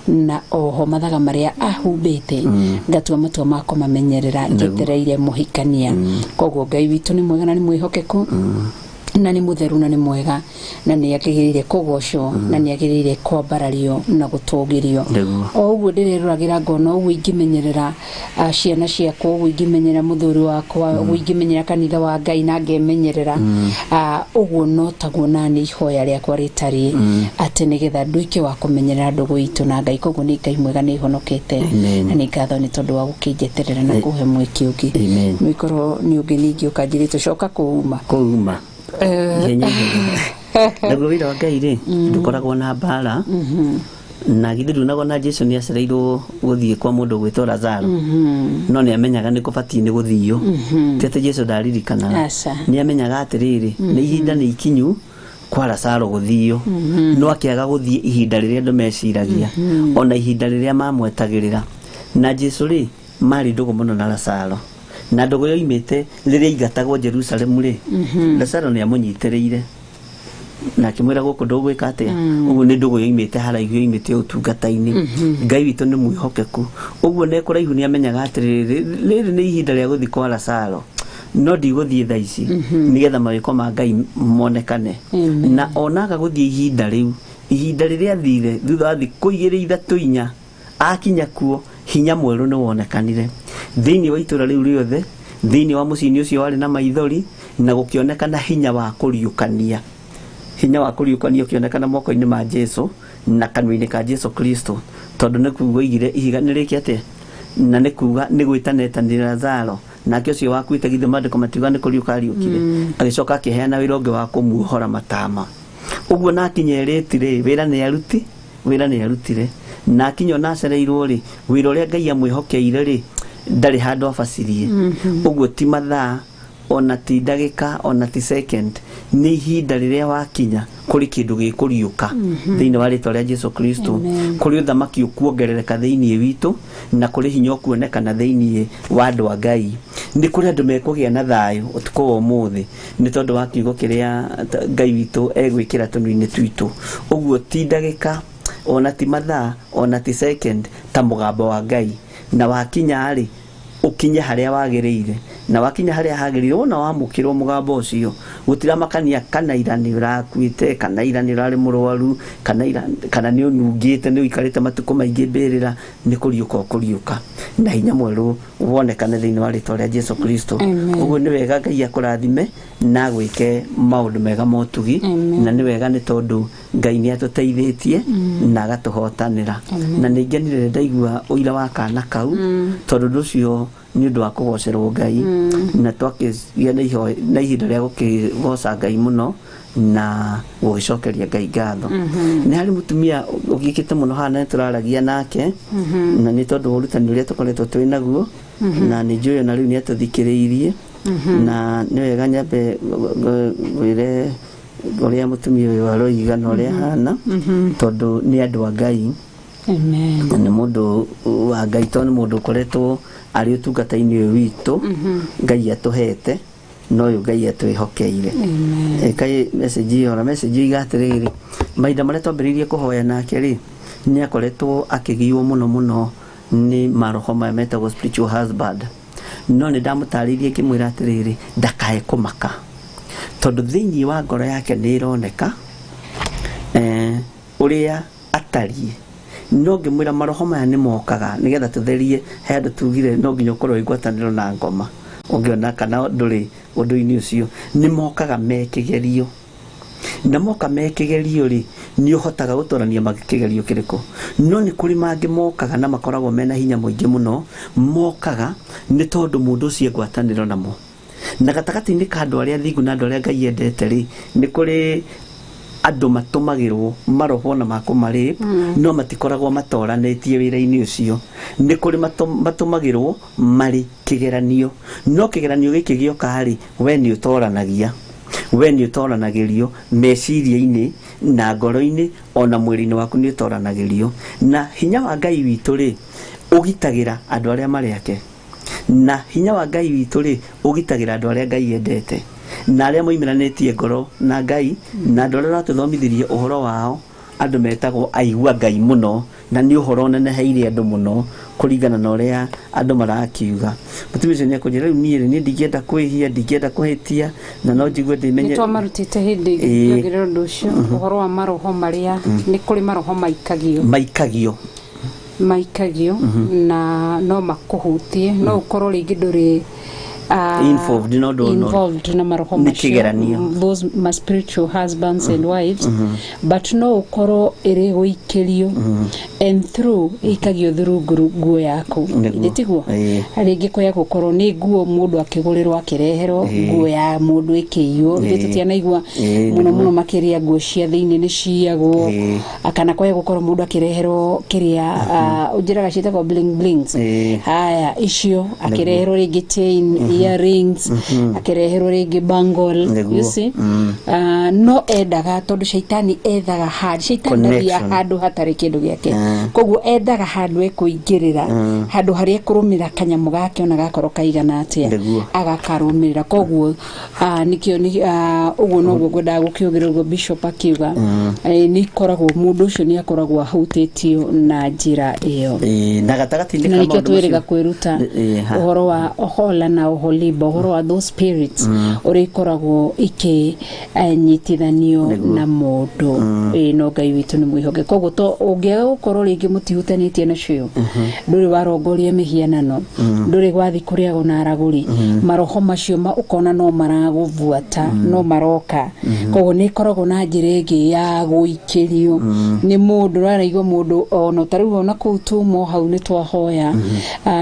na oho mathaga marĩa ahumbĩte ngatua matua ma kũmamenyerera njetereire mũhikania koguo Ngai witũ nĩ mwega na nĩ mwĩhokeku na nĩ mũtheru na nĩ mwega na nĩ agĩrĩire kũgocwo na nĩ agĩrĩire kwambarario na gũtũgĩrio o ũguo ndĩreroragĩra ngona ũguo ingĩmenyerera ciana ciakwa ũguo ingĩmenyerera mũthuri wakwa ũguo ingĩmenyerera kanitha wa Ngai na ngemenyerera ũguo no taguo na nĩ ihoya rĩakwa rĩtariĩ atĩ nĩgetha nduĩke wa kũmenyerera ndũgũ itũ na Ngai koguo nĩ Ngai mwega nĩ ihonokete na nĩ ngatho nĩ tondũ wa gũkĩnjeterera na kũhe mweke ũngĩ nĩ ikorwo nĩ ũngĩ ningĩ ũkanjĩrĩte coka kũuma naguo wĩra wa Ngai rĩ ndũkoragwo na mbara na githĩ ndunagwo na Jesũ nĩ acereirwo gũthiĩ kwa mũndũ gwĩtwo Lazaro no nĩ amenyaga nĩ kũbatiĩ nĩ gũthiio ti atĩ Jesũ ndaririkanaga nĩ amenyaga atĩrĩrĩ nĩ ihinda nĩ ikinyu kwa Lazaro gũthiio no akĩaga gũthiĩ ihinda rĩrĩa andũ meciragia ona ihinda rĩrĩa mamwetagĩrĩra na Jesũ rĩ marĩ ndũgũ mũno na Lazaro na ndũgũ yoimĩte rĩrĩa aigatagwo Jerusalemu rĩ Lazaro nĩ amũnyitĩrĩire na akĩmwĩra gũkũ ndũgwĩka atĩa ũguo nĩ ndũgũ yoimĩte haraihu yoimĩte ũtungata-inĩ Ngai witũ nĩ mwĩhokeku ũguo nĩ kũraihu nĩ amenyaga atĩrĩrĩ rĩrĩ nĩ ihinda rĩa gũthiĩ kwa Lazaro no ndigũthiĩ thaa ici nĩgetha mawĩko ma Ngai monekane na onaga gũthiĩ ihinda rĩu ihinda rĩrĩa athire thutha wa thikũ 2-3 akinya kuo hinya mwerũ nĩ wonekanire thĩinĩ wa itũra rĩu rĩothe thĩinĩ wa mũciĩ ũcio warĩ na maithori na gũkĩonekana hinya wa kũriũkania ũkĩonekana moko-inĩ ma Jesũ na kanua-inĩ ka Jesũ Kristo tondũ nĩ kuuga oigire ihiga nĩ rĩkĩ atĩa na nĩ kuuga nĩ gwĩtanĩta nĩ Lazaro nake ũcio wakuĩte githĩ maandĩko matiuga nĩ kũriũka ariũkire agĩcoka akĩheana wĩra ũngĩ wa kũmuohora matama ũguo nakinya erĩti-rĩ wĩra nĩ arutire na akinya ona acereirwo rĩ wĩra ũrĩa Ngai amwĩhokeire rĩ ndarĩ handũ abacirie ũguo ti mathaa ona ti ndagĩka ona ti second nĩ ihinda rĩrĩa wakinya kũrĩ kĩndũ gĩkũriũka thĩinĩ wa rĩtwa rĩa Jesũ Kristo kũrĩ ũthamaki ũkuongerereka thĩinĩ witũ na kũrĩ hinya ũkuonekana thĩinĩ wa andũ a Ngai nĩ kũrĩ andũ mekũgĩa na thayũ ũtukũ wa ũmũthĩ nĩ tondũ wa kiugo kĩrĩa Ngai witũ egwĩkĩra tũnua-inĩ twitũ ũguo ti ndagĩka ona ti mathaa ona ti second ta mũgambo wa Ngai na wakinya rĩ ukinye harĩa wagĩrĩire na wakinya harĩa hagĩrĩire wona wamũkĩrwo mũgambo ũcio gũtiramakania kana ira nĩ ũrakuĩte kana ira nĩ ũrarĩ mũrwaru kana nĩ ũnungĩte nĩ ũikarĩte matukũ maingĩ mbĩrĩra nĩ kũriũka na hinya mwerũ wonekane thĩinĩ wa rĩtwa rĩa Jesũ Kristo ũguo nĩ wega Ngai akũrathime na gwĩke maũndũ mega motugi na nĩ wega nĩ tondũ Ngai nĩ atũteithĩtie na agatũhotanĩra na nĩ ngenire ndaigua ũira wa kana kau tondũ ũndũ ũcio nĩ ũndũ wa kũgocerwo Ngai na twakĩgĩa na ihinda rĩa gũkĩgoca Ngai mũno na gũgĩcokeria Ngai ngatho nĩ harĩ mũtumia ũgĩkĩte mũno hana tũraragia nake na nĩ tondũ ũrutani ũrĩa tũkoretwo twĩ naguo na nĩ njũĩ ona rĩu nĩ atũthikĩrĩirie na nĩ wega nyambe gwĩre ũrĩa mũtumia ũyũ aroiga na ũrĩa hana tondũ nĩ andũ a Ngai nĩ mũndũ wa Ngai tondũ nĩ mũndũ ũkoretwo arĩ ũtungata-inĩ ũyũ witũ Ngai atũhete no ũyũ Ngai atwĩhokeire kaĩ message iga atĩrĩrĩ mahinda marĩa twambĩrĩirie kũhoya nake rĩ nĩ akoretwo akĩgiwo mũno nĩ maroho maya metagwo spiritual husband no nĩ ndamũtarĩirie kĩmwĩra atĩrĩrĩ ndakae kũmaka tondũ thĩinĩ wa ngoro yake nĩ ĩroneka ũrĩa atariĩ no ngĩmwĩra maroho maya nĩ mokaga nĩgetha tũtherie he andũ tugire no nginya ũkorwo igwatanĩro na ngoma ũngĩona kana ndũrĩ ũndũ-inĩ ũcio nĩ mokaga mekĩgerio na moka mekĩgerio rĩ ni uhotaga gutorania magikigerio kiriko no ni kuri mangi mokaga na makoragwo mena hinya muingi muno mokaga ni tondu mundu ucio ngwataniro namo na gatagati-ini ka andu aria thigu na andu aria Ngai endete ri ni kuri andu matumagirwo maroho na makumari no matikoragwo matoranitie wira-ini ucio ni kuri matumagirwo mari kigeranio no kigeranio giki gioka ri we ni utoranagia we ni utoranagirio meciria-ini na ngoro-ini ona mwiri-ini waku ni utoranagirio na hinya wa Ngai witu ri ugitagira andu aria mari ake na hinya wa Ngai witu ri ugitagira andu aria Ngai endete na aria moimiranitie ngoro na Ngai na andu aria ratuthomithirie uhoro wao andu metagwo aigua Ngai muno na ni uhoro neneheire andu muno kuringana na uria andu marakiuga mutumia ucio niakunjira riu nie ni ndigienda kwihia ndigienda kuhitia na no njigue ndimenye nitwa marutite hindi ngirira undu ucio uhoro wa maroho maria ni kuri maroho maikagio na no makuhutie no ukorwo ringi nduri involved na maroho macio those my spiritual husbands and wives but no ukorwo iri guikirio and through ikagio through nguo yako nditiguo ringi koya gukorwo ni nguo mundu akigurirwo akireherwo nguo ya mundu ikiyo nditutiana igua muno makiria nguo cia thiini ni ciagwo akana koya gukorwo mundu akireherwo kiria ujiraga citako bling blings haya icio akireherwo ringi chain earrings akireherwo ringi bangle you see no endaga tondu shaitani ethaga hard shaitani ya handu hatari kindu giake koguo endaga handu ekuingirira handu haria kurumira kanyamu gake ona gakoro kaigana atia agakarumira koguo nikio ni uguo noguo ngwendaga gukiugirwo bishop akiuga ni koragwo mundu ucio ni akoragwo ahutitio na njira iyo na gatagati-ini kama nikio twiriga kwiruta uhoro wa hola na uholiba uhoro wa those spirits uri koragwo iki nyitithanio na mundu no Ngai witu ni mwihoke koguo to ungiaga gukorwo ringi mutihutanitie nacio nduri warongoria mihianano nduri gwathi kuriago na araguri maroho macio ukona no maraguvuata no maroka koguo ni koragwo na njira ingi ya guikirio ni mundu raraigwa mundu ono tariu ona kutumo hau ni twahoya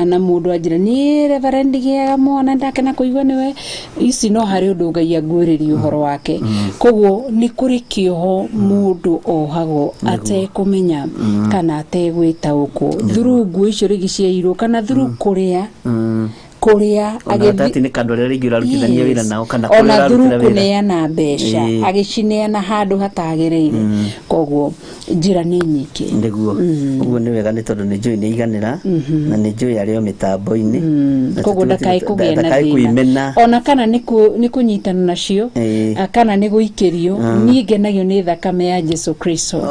na mundu ajira ni reverend giaga mwana ndakena kuigwa niwe ici no hari undu Ngai angwiririe uhoro wake koguo ni kuri kioho mundu ohagwo ate kumenya kana ate gwita uko through nguo icio rigiciairwo kana through kuria agithati ni kandu aria ringi urarutithania wira nao kana kuria urarutithania wira na mbeca agicineana handu hatagireire koguo njira ni nyingi ndiguo uguo ni wega ni tondu ni njui ni iganira na ni njui ario mitambo-ini koguo ndakai kuimena ona kana ni kunyitana nacio kana ni guikirio ni ngenagio ni thakame ya Jesu Kristo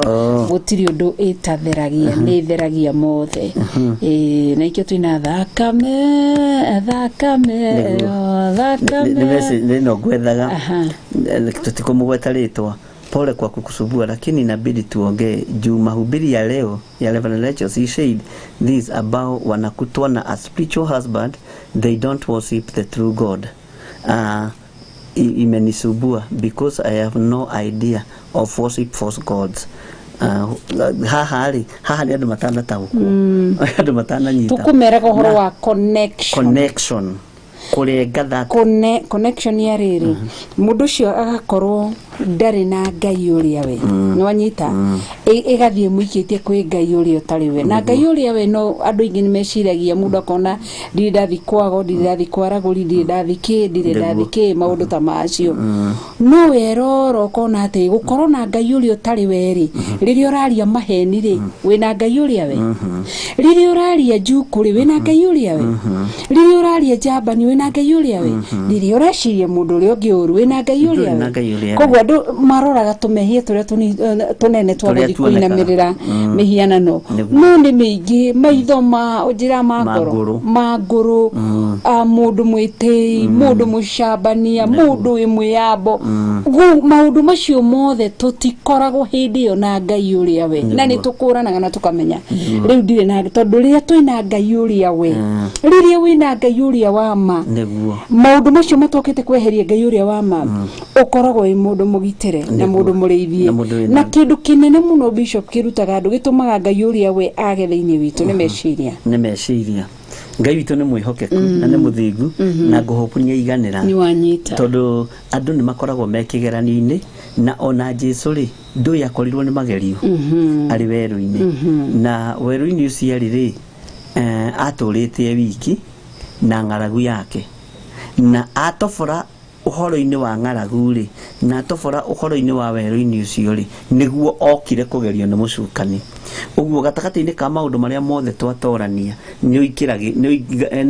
gutiri undu itatheragia ni theragia mothe na ikio twina thakame neno gwethaga tutikumugweta ritwa pole kwa kukusubua lakini inabidi tuongee juu mahubiri ya leo ya Reverend Rachel he said this about wanakutwana as spiritual husband they don't worship the true God imenisubua because I have no idea of worship false gods haha ni andu matana taguku andu matana nyita tukumera gohoro wa connection kurenga that connection ya riri mundu cio agakorwo ndari na Ngai uria we no anyita igathie muikitie kwi Ngai uria utari we na Ngai uria we no andu ingi ni meciragia mundu akona ndathi kwago ndathi kwaraguri ndathi ki maundu ta macio no weroro kona ati gukorwo na Ngai uria utari we ri riria uraria maheni ri wina Ngai uria we riria uraria njukuri wina Ngai uria we riria uraria jabani wina Ngai uria we riria ureciria mundu uria ungi uru wina Ngai uria we koguo andu maroraga tumehie turia tunene twaguthi kuinamirira mihianano no ni mingi maitho ma njira magoro mundu mwiti mundu mucambania mundu imuyambo maundu macio mothe tutikoragwo hindi yo na Ngai uria we na ni tukuranaga na tukamenya riu ndire na tondu riria twina Ngai uria we riria wina Ngai uria wa ma niguo maundu macio matokete kweheria Ngai uria wa mama ukoragwo wi mundu mugitire na mundu murithie na kindu kinene muno bishop kirutaga andu gitumaga Ngai uria we age thiini witu ni meciria Ngai witu ni mwihokeku na ni muthingu na nguhopu ni iganira ni wanyita tondu andu ni makoragwo mekigeranio-ini na ona Jesu ri ndui akorirwo ni magerio ari weru-ini na weru-ini ucio ri aturite wiki na ng'aragu yake na atobora uhoro-ini wa ng'aragu ri na atobora uhoro-ini wa weru-ini ucio ri niguo okire kugerio ni mucukani uguo gatakati-ini ka maundu maria mothe twatorania ni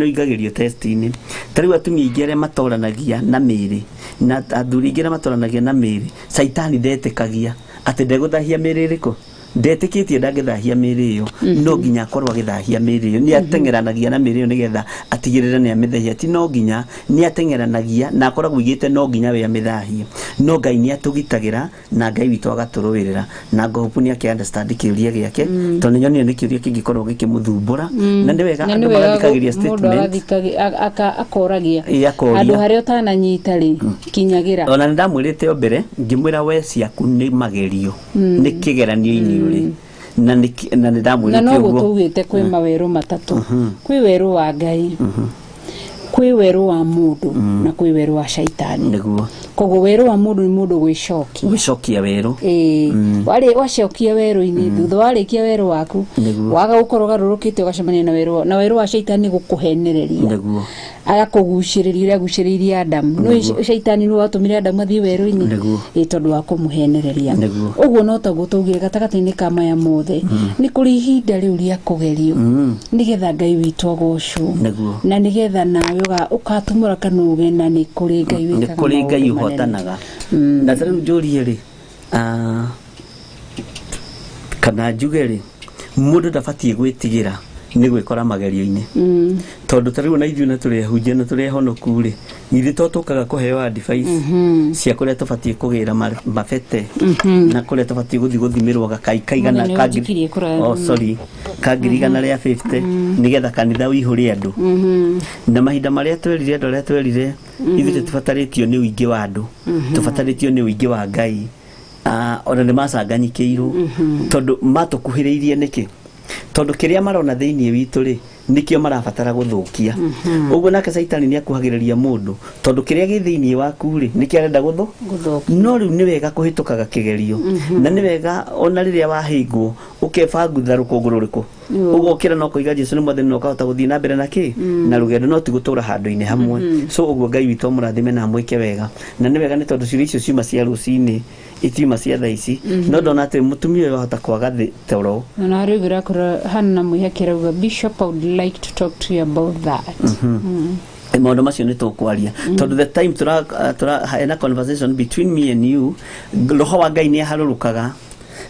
oigagirio test-ini tariu atumia ingi aria matoranagia na miri na athuri ingi aria matoranagia na miri saitani ndetikagia ati ndegũthahia mĩrĩ ĩrĩkũ ndetĩkĩtie ndangĩthahia mĩrĩ ĩyo no nginya akorwo agĩthahia mĩrĩ ĩyo nĩ ateng'eranagia na mĩrĩ ĩyo nĩgetha atigĩrĩre nĩ amĩthahia ti no nginya nĩ ateng'eranagia na akoragwo igĩte no nginya we amĩthahie no Ngai nĩ atũgitagĩra na Ngai witũ agatũrũĩrĩra na ngohopu nĩ akĩ-understand kĩũria gĩake tondũ nĩ nyonire nĩ kĩũria kĩngĩkorwo gĩkĩmũthumbũra na nĩ wega andũ magathikagĩria statement akoragia andũ harĩa ũtananyita rĩ kinyagĩra ona nĩ ndamwĩrĩte o mbere ngĩmwĩra we ciaku nĩ magerio nĩ kĩgeranio-inĩ na nĩ ndamwĩrĩte na no gũtũgĩte kwĩ mawerũ matatũ kwĩ werũ wa Ngai kwĩ werũ wa mundu na kwĩ werũ wa shaitani niguo koguo werũ wa mundu ni mundu gwicokia werũ wacokia werũ-ini thutha warĩkia werũ waku waga gũkorwo garũrũkĩte ũgacemania na werũ wa shaitani gũkũhenereria niguo agakugucĩrĩria agucĩrĩirie Adamu no shaitani no watũmire Adamu athie werũ-ini tondu wa kũmũhenereria ũguo no taguo tũgire gatagatĩ-inĩ ka maya mothe nĩ kũrĩ ihinda rĩu rĩa kũgerio nĩgetha Ngai witũ agocwo na nĩgetha nawe ũkatumũra kanuge na nĩ kũrĩ Ngai wĩkaga nĩ kũrĩ Ngai ũhotanaga na rĩu njũrie rĩ kana njuge rĩ mũndũ ndabatiĩ gwĩtigĩra nĩ gwĩkora magerio-inĩ tondu tariu na ithuĩ na tũrehunjia na tũrehonoku rĩ ithuĩ to tũkaga kũheo advice cia kũrĩa tũbatiĩ kũgĩra mabete na kũrĩa tũbatiĩ gũthiĩ gũthimĩrwo gakai kaigana ka ngiri igana rĩa 50 nĩgetha kanitha ũihũre andũ na mahinda marĩa twerire andũ arĩa twerire ithuĩ tũbatarĩtio nĩ ũingĩ wa andũ tũbatarĩtio nĩ ũingĩ wa Ngai ona nĩ macanganyikĩirwo tondu matũkuhĩrĩirie nĩkĩ tondu kiria marona thiini witu ri nikio marabatara guthukia uguo nake saitani ni akuhagiriria mundu tondu kiria gi thiini waku ri nikio arenda no riu ni wega kuhitukaga kigerio na ni wega ona riria wahingwo ukebangutha rũkũngũ rũrĩkũ ugokira no kuiga Jesu ni mwathani no kahota guthii na mbere naki na rugendo no tigutura handu-ini hamwe so uguo Ngai witũ mũrathime na mwike wega na ni wega ni tondu ciũria icio ciuma cia rũcinĩ itiuma cia thaa ici no ndona atĩ mũtumia ũyũ ahota kwaga toro na rĩu birakora hana mwihakira uga Bishop, I would like to talk to you about that maundu macio ni tukwaria tondu the time tura conversation between me and you roho wa Ngai ni aharũrũkaga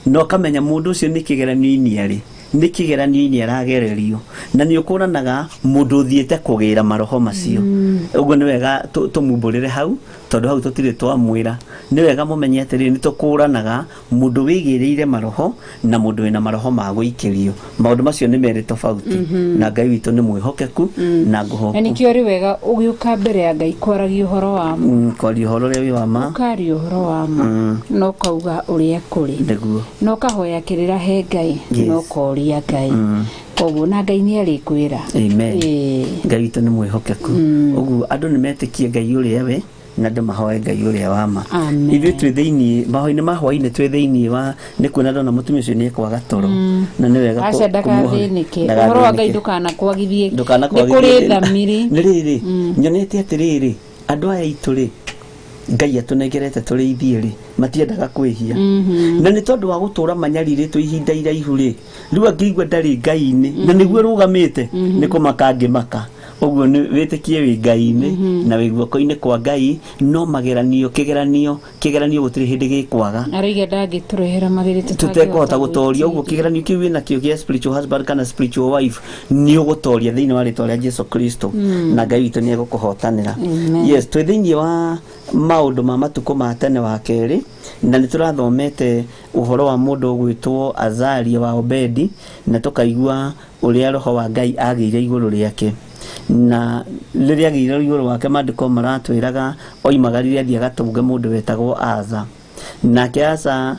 no kamenya mundu ucio ni kigeranio-ini ari ni kigeranio-ini aragererio na ni ukuranaga mundu thiete kugira maroho macio uguo ni wega tumumbũrĩre hau tondu hau tutire twamwira ni wega mumenye atĩrĩ ni tukuranaga mundu wigĩrĩire maroho na mundu wina maroho ma gũikĩrio maundu macio ni merĩ tofauti na Ngai witũ ni mwĩhokeku na ngũhoku ni kĩo ri wega ũgĩũka mbere ya Ngai kwaragia ũhoro wa ma kwaria ũhoro ũrĩa wĩ wa ma ũkaria ũhoro wa ma no kauga ũrĩa kũrĩ nĩguo no kahoya kĩrĩra he Ngai no koria Ngai koguo na Ngai nĩ arĩkwĩra amen Ngai witũ ni mwĩhokeku ũguo andũ nĩ metĩkie Ngai ũrĩa we na ndĩ mahoe Ngai ũrĩa wa ma ithuĩ twĩ thĩinĩ mahoinĩ ma hwainĩ twĩ thĩinĩ wa nĩ kuona ndona mũtumia ũcio nĩ ekwaga toro na nĩ wega aca ndagathĩnĩke ũhoro wa Ngai ndũkanakwagithie nĩ kũrĩ thamiri nĩ rĩrĩ nyonete atĩrĩrĩ andũ aya itũ rĩ Ngai atũnengerete tũrĩ ithiĩ rĩ matiendaga kwĩhia na nĩ tondu wa gũtũra manyarirĩtwo ihinda iraihu rĩ rĩu angĩigua ndarĩ Ngai-inĩ na nĩguo rũgamĩte nĩ kũmaka angĩmaka uguo ni wĩtĩkie wĩ Ngai-inĩ na wĩ guoko-inĩ kwa Ngai no mageranio kigeranio gũtirĩ hĩndĩ gĩkwaga arĩge ndangĩtũrehera magerio tutekũhota gũtoria uguo kigeranio kĩu wĩna kĩo gĩa spiritual husband kana spiritual wife nĩ ũgũtoria thĩinĩ wa rĩtwa rĩa Jesu Kristo na Ngai witũ nĩ egũkũhotanĩra yes twĩ thĩinĩ wa maũndũ ma matukũ ma tene wa kerĩ na nĩ tũrathomete ũhoro wa mũndũ ũgwĩtwo Azaria wa Obedi na tũkaigua ũrĩa roho wa Ngai agĩire igũrũ rĩake na riria giro iguru wake mandiko maratwiraga oimagarire athia gatunge mundu wetagwo Asa nake Asa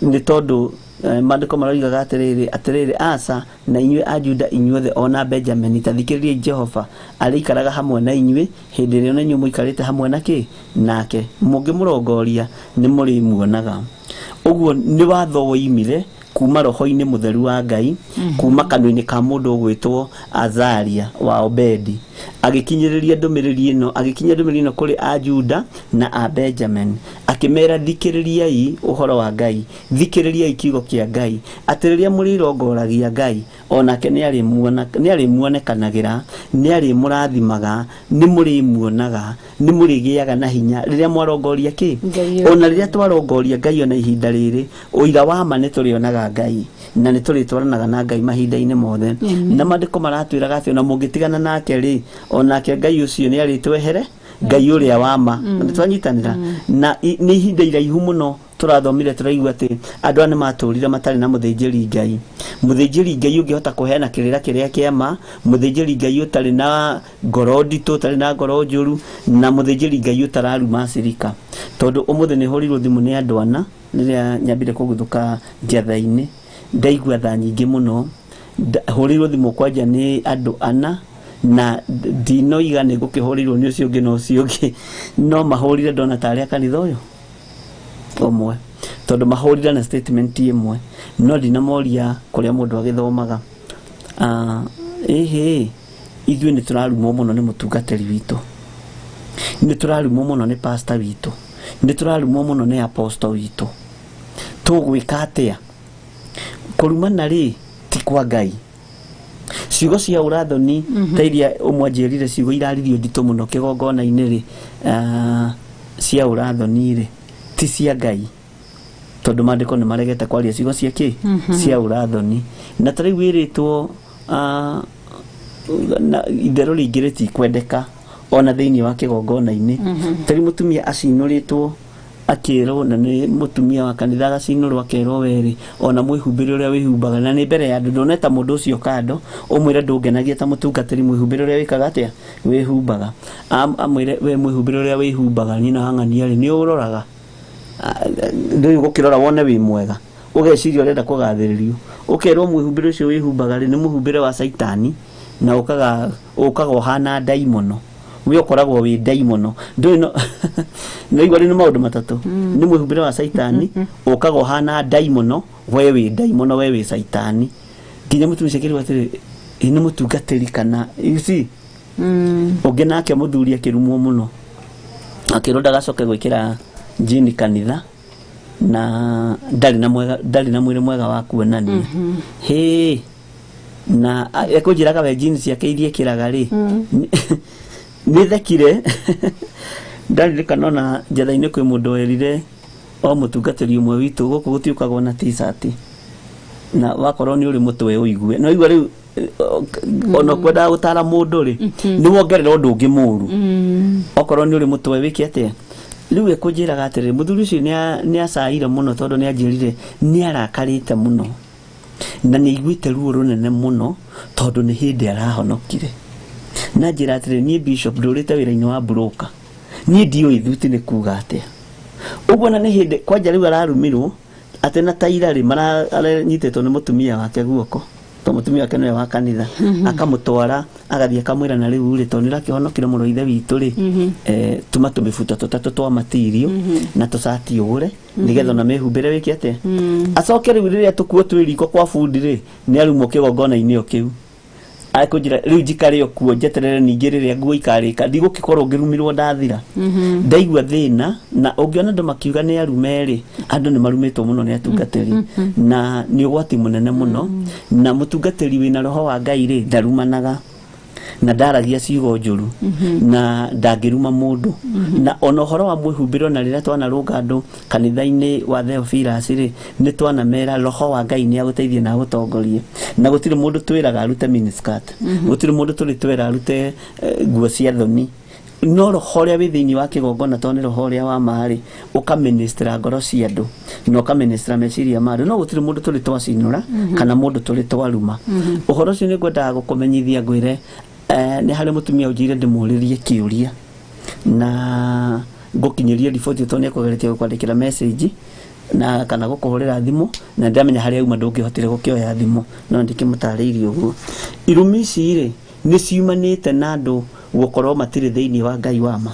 ni tondu mandiko maraigaga atiriri Asa na inyue a Juda inyuothe ona Benjamin tathikiririe Jehova arikaraga hamwe na inyue hindi rio na nyumu ikarite hamwe nake mungimurongoria ni muri muonaga uguo ni watho woimire kuma roho-ini mutheru wa Ngai kuma kanua-ini ka mundu gwitwo Azaria wa Obedi agikinyiriria ndumiriri ino kuri a Juda na a Benjamin akimera thikiririai uhoro wa Ngai thikiririai kiugo kia Ngai atiriria murirongoragia Ngai onake ni ari muonekanagira ni ari murathimaga ni muri muonaga ni murigiaga na hinya riria mwarongoria ki ona riria twarongoria Ngai ona ihinda riri uira wa ma ni turionaga Ngai na ni turitwaranaga na Ngai mahinda-ini mothe na mandiko maratwiraga ati ona mungitigana nake ri onake Ngai ucio ni ari twehere Ngai uria wa ma twanyitanira na ni ihinda iraihu muno turathomire turaigua ati andu ane maturire matari na muthinjiri Ngai ungihota kuheana kirira kiria kiama muthinjiri Ngai utari na ngoro nditu utari na ngoro njuru na muthinjiri Ngai utararuma cirika tondu umuthe ni horirwo thimu ni andu ana riria nyambire kuguthuka njatha-ini ndaigua tha nyingi muno horirwo thimu kwanja ni andu ana na ndinoiga ni gukihorirwo ni ucio ungi no ucio ungi no mahorire ndona tari akanitha uyu omwe tondu mahorire na statement imwe no ndinamoria kuria mundu agithomaga ithuĩ nĩ tũrarumwo mũno nĩ mũtungatĩri witũ, nĩ tũrarumwo mũno nĩ pastor witũ, nĩ tũrarumwo mũno nĩ apostle witũ. Tũgwĩka atĩa? Kũrumana rĩ ti kwa Ngai. Ciugo cia ũrathoni ta iria ũmwe anjĩrire ciugo iraririo nditũ mũno kĩgongona-inĩ rĩ, cia ũrathoni rĩ ti cia Ngai, tondũ maandĩko nĩ maregete kwaria ciugo cia kĩ cia ũrathoni. Na ta rĩu ĩrĩtwo itherũ rĩingĩ rĩtikwendeka ona thĩinĩ wa kĩgongona-inĩ. Ta rĩu mũtumia acinũrĩtwo akĩrwo, na nĩ mũtumia wa kanitha agacinũrwo akĩrwo werĩ ona mwĩhumbĩre ũrĩa wĩhumbaga, na nĩ mbere ya andũ, ndoneta mũndũ ũcio kando ũmwĩre ndũngenagia ta mũtungatĩri mwĩhumbĩre ũrĩa wĩkaga atĩa wĩhumbaga, amwĩre we mwĩhumbĩre ũrĩa wĩhumbaga nyina hang'ania rĩ nĩ ũroraga ndũĩ gũkĩrora wone wĩ mwega ũgeciria ũrenda kũgathĩrĩrio, ũkerwo mwĩhumbĩre ũcio wĩhumbaga rĩ nĩ mũhumbĩre wa Saitani na ũkaga ũhana ndaimono, we ũkoragwo wĩ ndaimono. Ndũĩ no igwa nĩ maũndũ matatũ, nĩ mwĩhumbĩre wa Saitani ũkaga ũhana ndaimono, we wĩ ndaimono, we wĩ Saitani. Nginya mũtumia akĩrwo atĩrĩ nĩ mũtungatĩri kana you see ũngĩ nake mũthuri akĩrumwo mũno akĩrwo ndagacoke gwĩkĩra njini kanitha na ndarĩ na mwĩrĩ mwega wa kuonania. Hĩ na ekũnjĩraga we njini ciake iria ekĩraga rĩ nĩ thekire. Ndaririkana ona njatha-inĩ kwĩ mũndũ werire o mũtungatĩri ũmwe witũ gũkũ gũtiũkagwo na t-shirt, na wakorwo nĩ ũrĩ mũtwe ũigue no igua rĩu ona kwendaga gũtara mũndũ rĩ nĩ wongerera ũndũ ũngĩ mũru okorwo nĩ ũrĩ mũtwe wĩke atĩa. Rĩu ekũnjĩraga atĩrĩ mũthuri ũcio nĩ acaire mũno tondũ nĩ anjĩrire nĩ arakarĩte mũno na nĩ aiguĩte ruo rũnene mũno tondũ nĩ hĩndĩ arahonokire. Na njĩra atĩrĩ niĩ bishop ndũrĩte wĩra-inĩ wa broker, niĩ ndiũĩ thuti nĩ kuga atĩa. Ũguo na nĩ hĩndĩ kwanja rĩu ararumirwo atĩ na taira rĩ maranyitĩtwo nĩ mũtumia wake guoko, to mũtumia wake nĩwe wa kanitha, akamũtwara agathiĩ akamwĩra na rĩu rĩ tondũ nĩrakĩhonokire mũrũ ithe witũ rĩ tuma tũmĩbuto tũtatũ twa matirio na tũcati ũgũre nĩgetha ona mĩhumbĩre wĩke atĩa. Acoke rĩu rĩrĩa tũkuo twĩ riko kwa bundi rĩ nĩ arumwo kĩgongona-inĩ o kĩu. Akũnjĩra rĩu njikare o kuo njeterere ningĩ rĩrĩa nguo ikarĩka ndigũgĩkorwo ngĩrumirwo ndathira. Ndaigua thĩna na ũngĩona andũ makiuga nĩ arume rĩ andũ nĩ marumĩtwo mũno nĩ atungatĩri na nĩ ũgwati mũnene mũno, na mũtungatĩri wĩna roho wa Ngai rĩ ndarumanaga na ndaragia ciugo njũru na ndangĩruma mũndũ. Na ona ũhoro wa mwĩhumbĩro na rĩrĩa twanarũnga andũ kanitha-inĩ wa Theophilus rĩ nĩ twanamera roho wa Ngai nĩ agũteithie na agũtongorie, na gũtirĩ mũndũ twĩraga arute miniskirt, gũtirĩ mũndũ twĩra arute nguo cia thoni. no roho ria wi thiini wa kigongona to ni roho ria wa mari ukaministra ngoro cia andu no ukaministra meciria mari no gutiri mundu turi twacinura kana mundu turi twaruma uhoro ucio ni ngwendaga gukumenyithia ngwire ni hari mutumia unjire ndimuririe kiuria na ngukinyirie riboti to ni kugeretie kwandikira message na kana gukuhurira thimu na ndamenya hari auma ndungihotire gukioya thimu no ndikimutariirie uguo irumi ici ri ni ciumanite na andu gukorwo matire thiini wa Ngai wa ma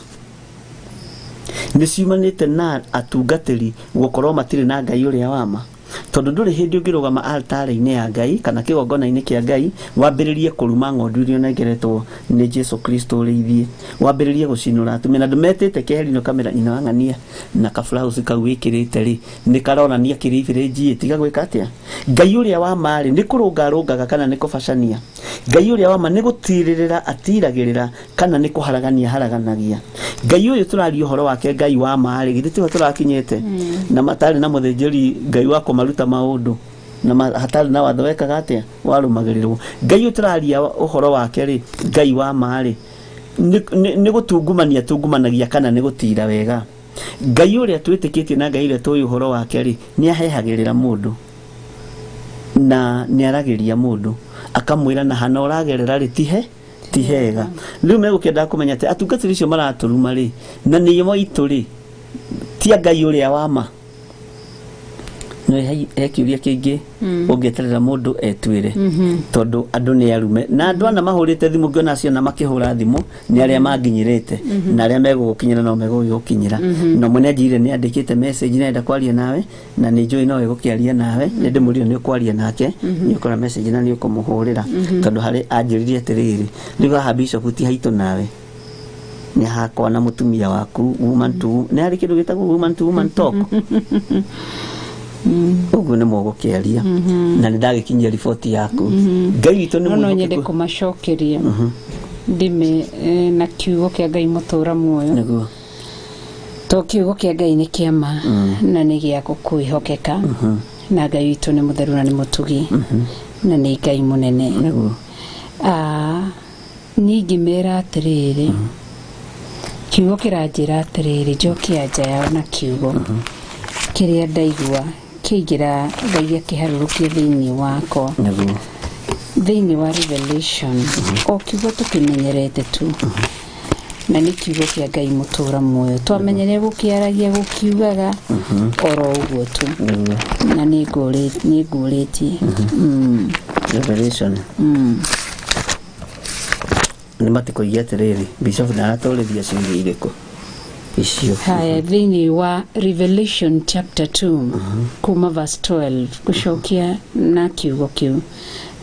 ni ciumanite na atungatiri gukorwo matire na Ngai uria wa ma tondu nduri hindi ungirugama altare-ini ya Ngai kana kigongona-ini kia Ngai wambiririe kuruma ng'ondu iria nengeretwo ni Jesu Kristo urithie wambiririe gucinura atumia na ndumetete keherino kamera ina wang'ania na kaflaus kau wikirite ri ni karonania kirifireji tiga gwika atia Ngai uria wa mari ni kurungarungaga kana ni kubacania Ngai uria wa ma ni gutiririra atiragirira kana ni kuharagania haraganagia Ngai uyu turaria uhoro wake Ngai wa mari githitiwa turakinyete na matari na muthenjeri Ngai wako maruta maundu na hatari na watho wekaga atia warumagirirwo Ngai uturaria uhoro wake ri Ngai wa mari ni gutungumania tungumanagia kana ni gutira wega Ngai uria twitikitie na Ngai uria tuyu uhoro wake ri ni ahehagirira mundu na ni aragiria mundu akamwira na hana uragerera ri tihega riu megukenda kumenya ati atungatiri icio maraturuma ri na niyo itu ri ti Ngai uria wa ma no ekiuria kingi ungeterera mundu etwire tondu andu ni arume na andu ana mahurite thimu ngiona acio na makihura thimu ni aria manginyirite na aria megukinyira no megukinyira no mwene njire ni andikite message nenda kwaria nawe na ni njui no egukiaria nawe ni ndimurio ni kwaria nake ni ukora message na ni ukumuhurira tondu hari anjiririe atiriri riga ha bishop ti haitu nawe ni hakwa na mutumia waku woman to ni hari kindu gitagwo woman to woman talk ugu ni mugukiaria na nindagikinyia riboti yaku Ngai witu ni no nyende kumacokeria ndime na kiugo kia Ngai mutura muoyo niguo to kiugo kia Ngai ni kiama na ni gia kukwihokeka na Ngai witu ni mutheru na ni mutugi na ni Ngai munene niguo ningimera atiriri kiugo kiranjira atiriri njokia nja na kiugo kiria ndaigua kigira Ngai akiharurukia thiini wako thiini wa Revelation o kiugo tukimenyerete tu na ni kiugo kia Ngai mutura muoyo twamenyere gukiaragia gukiugaga oro uguo tu na ni nguriti Revelation ni matiko yatiriri bishop na atorithia cingi iriko icio haya thiini wa Revelation chapter 2 kuma verse 12 kucokia na kiugo kiu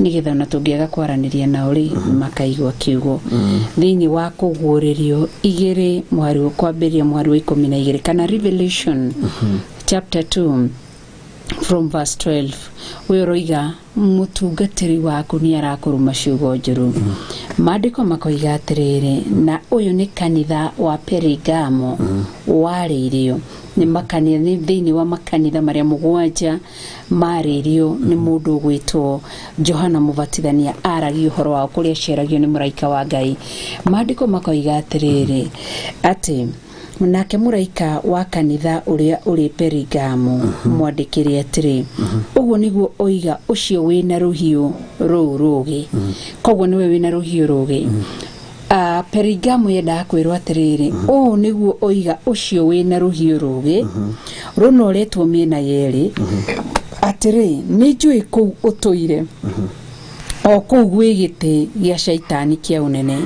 nigetha na tungiaga kwaraniria na uri makaigwa kiugo thiini wa kuguririo igiri mwari wa kwambiria mwari wa 12 kana Revelation chapter 2 from verse 12 wiroiga mutungatiri waku ni arakuruma ciugo njuru maandiko makoiga atiriri na uyu ni kanitha wa Perigamo waririo ni makanitha ni thiini wa makanitha maria mugwanja maririo ni mundu gwitwo Johana Mubatithania aragio horo wa kuria ceragio ni muraika wa Ngai maandiko makoiga atiriri ati nake muraika wa kanitha uria uri Perigamo mwandikire atiri uguo niguo oiga ucio wina ruhiu rugi koguo niwe wina ruhiu rugi Perigamo yenda kwirwo atiriri niguo oiga ucio wina ruhiu rugi runo retwo miena yeri atiri ni njui kuu utoire o kuu gwigite gia shaitani kia unene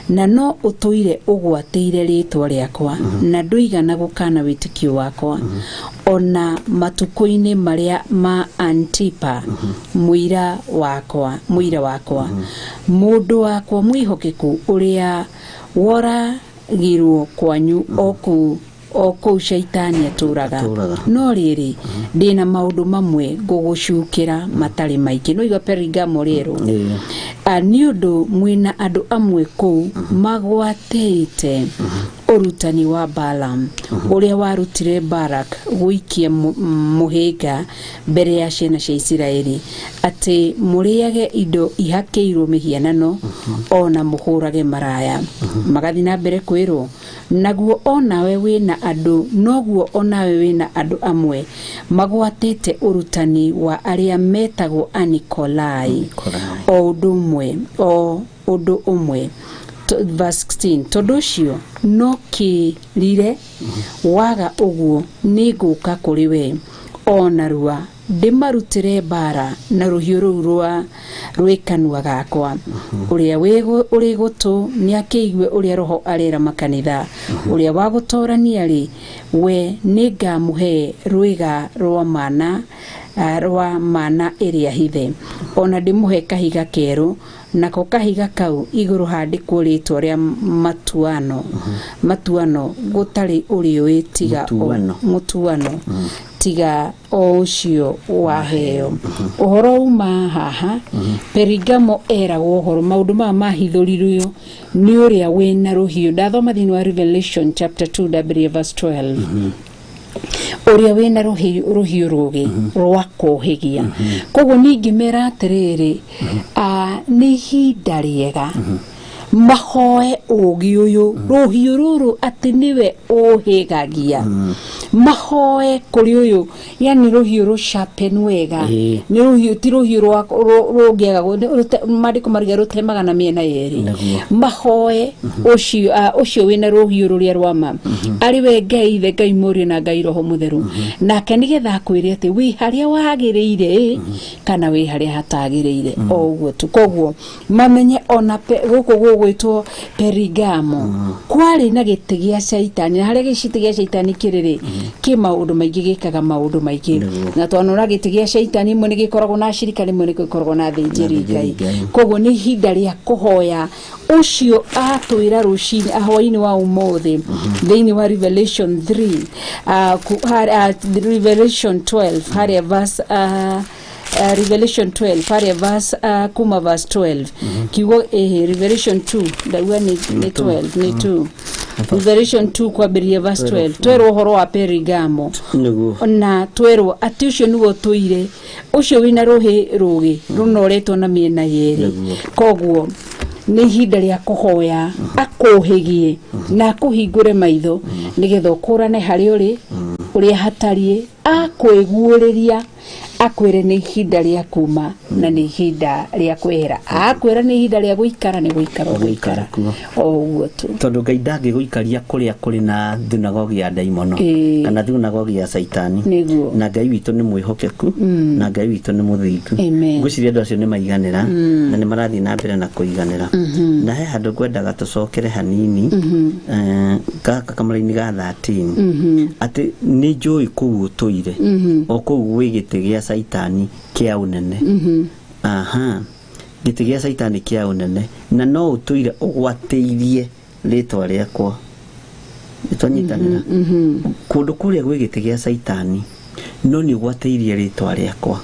na no utoire ugwateire ritwa riakwa na nduigana gukana witikio wakwa ona matuko-ini maria ma Antipa muira wakwa mundu wakwa mwihokeku uria woragirwo kwanyu oku shaitani aturaga no riri ndina maundu mamwe ngugucukira matari maingi no iga Perigamo rero ni undu mwina andu amwe ku magwateite urutani wa Balaam uria warutire Barak guikia muhinga mbere ya ciana cia Isiraeli ati muriage indo ihakeirwo mihianano ona muhurage maraya magathi na mbere kwirwo naguo onawe wina andu noguo onawe wina andu amwe magwatite urutani wa aria metagwo Anikolai o undu umwe verse 16 todocio no kirire waga uguo niguka kuri we ona rua ndimarutire bara na ruhiu rwa rwikanwa gakwa uria uri gutu ni akeigue uria roho arera makanitha uria wagutorania ri we ningamuhe rwiga rwa mana iria hithe ona ndimuhe kahiga keru nako kahiga kau iguru handikwo ritwa ria matuano gutari uri witiga mutuano tiga ocio waheo uhoro uma haha Perigamo eragwo uhoro maundu mahithuririo ni uria wina ruhiu ndathoma thini wa Revelation chapter 2 verse 12 uria wina ruhiu rugi rwa kuhigia koguo ningi mera atiriri ni hinda riega mahoe ugi uyu ruhiu ruru ati niwe uhigagia mahoe kuri uyu yani ruhiu ru sharpen wega ni ruhiu ti ruhiu rugiaga madiko mariga rutemaga na miena yeri mahoe ucio wina ruhiu ruria rwama ari we Ngai the Ngai muri na Ngai roho mutheru nake nigetha akwire ati wi haria wagiriire kana wi haria hatagiriire oguo tu koguo mamenye ona guko gwitwo Perigamo kwari na giti gia Saitani na haria giciti gia Saitani kiriri ki maundu maingi gikaga maundu maingi na twanora giti gia Saitani imwe ni gikoragwo na shirika rimwe ni gikoragwo na thinjiri Ngai koguo ni hinda ria kuhoya ucio atwira rucini ahoini wa umuthi thini wa Revelation 3 Revelation 12 haria verse Revelation 12 haria verse kuma verse 12 kigo Revelation 2 dawa ni 12 ni 2 Revelation 2 kwa beria verse 12 twero horo wa Perigamo na twero ati ucio nugo tuire ucio wina rugi runoretwo na miena yeri koguo ni hinda ria kuhoya akuhigie na kuhingure maitho nigetha ukurane hari uri hatarie akwiguuriria akwire ni hinda ria kuma na ni hinda ria kwera akwira ni hinda ria guikara ni guikara oguo tu tondu Ngai ndangi guikaria kuria kuri na thunagogi ya daimono kana thunagogi ya Saitani na Ngai witu ni mwihokeku na Ngai witu ni muthingu ngwiciria andu acio ni maiganira na ni marathi na mbere na kuiganira na he handu ngwendaga tucokere hanini kaka kamaraini ga 13 ati ni njui kuu tuire o kuu wigite gia Saitani kia unene giti gia Saitani kia unene na no utuire ugwateirie ritwa riakwa itonyitanira kundu kuria gwigite gia Saitani no ni ugwateirie ritwa riakwa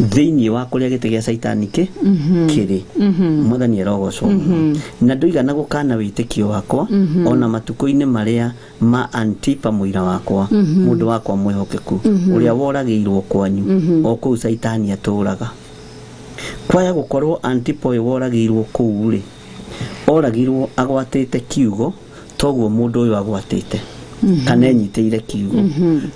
thini wa kuria giti gia Saitani kiri muthani erogocwo na nduigana gukana witikio wakwa ona matuko-ini maria ma Antipa muira wakwa mundu wakwa mwihokeku uria woragirwo kwanyu o kuu Saitani aturaga kwaya gukorwo Antipa woragirwo kuu ri oragirwo agwatite kiugo toguo mundu uyu agwatite kana nyiteire kiugo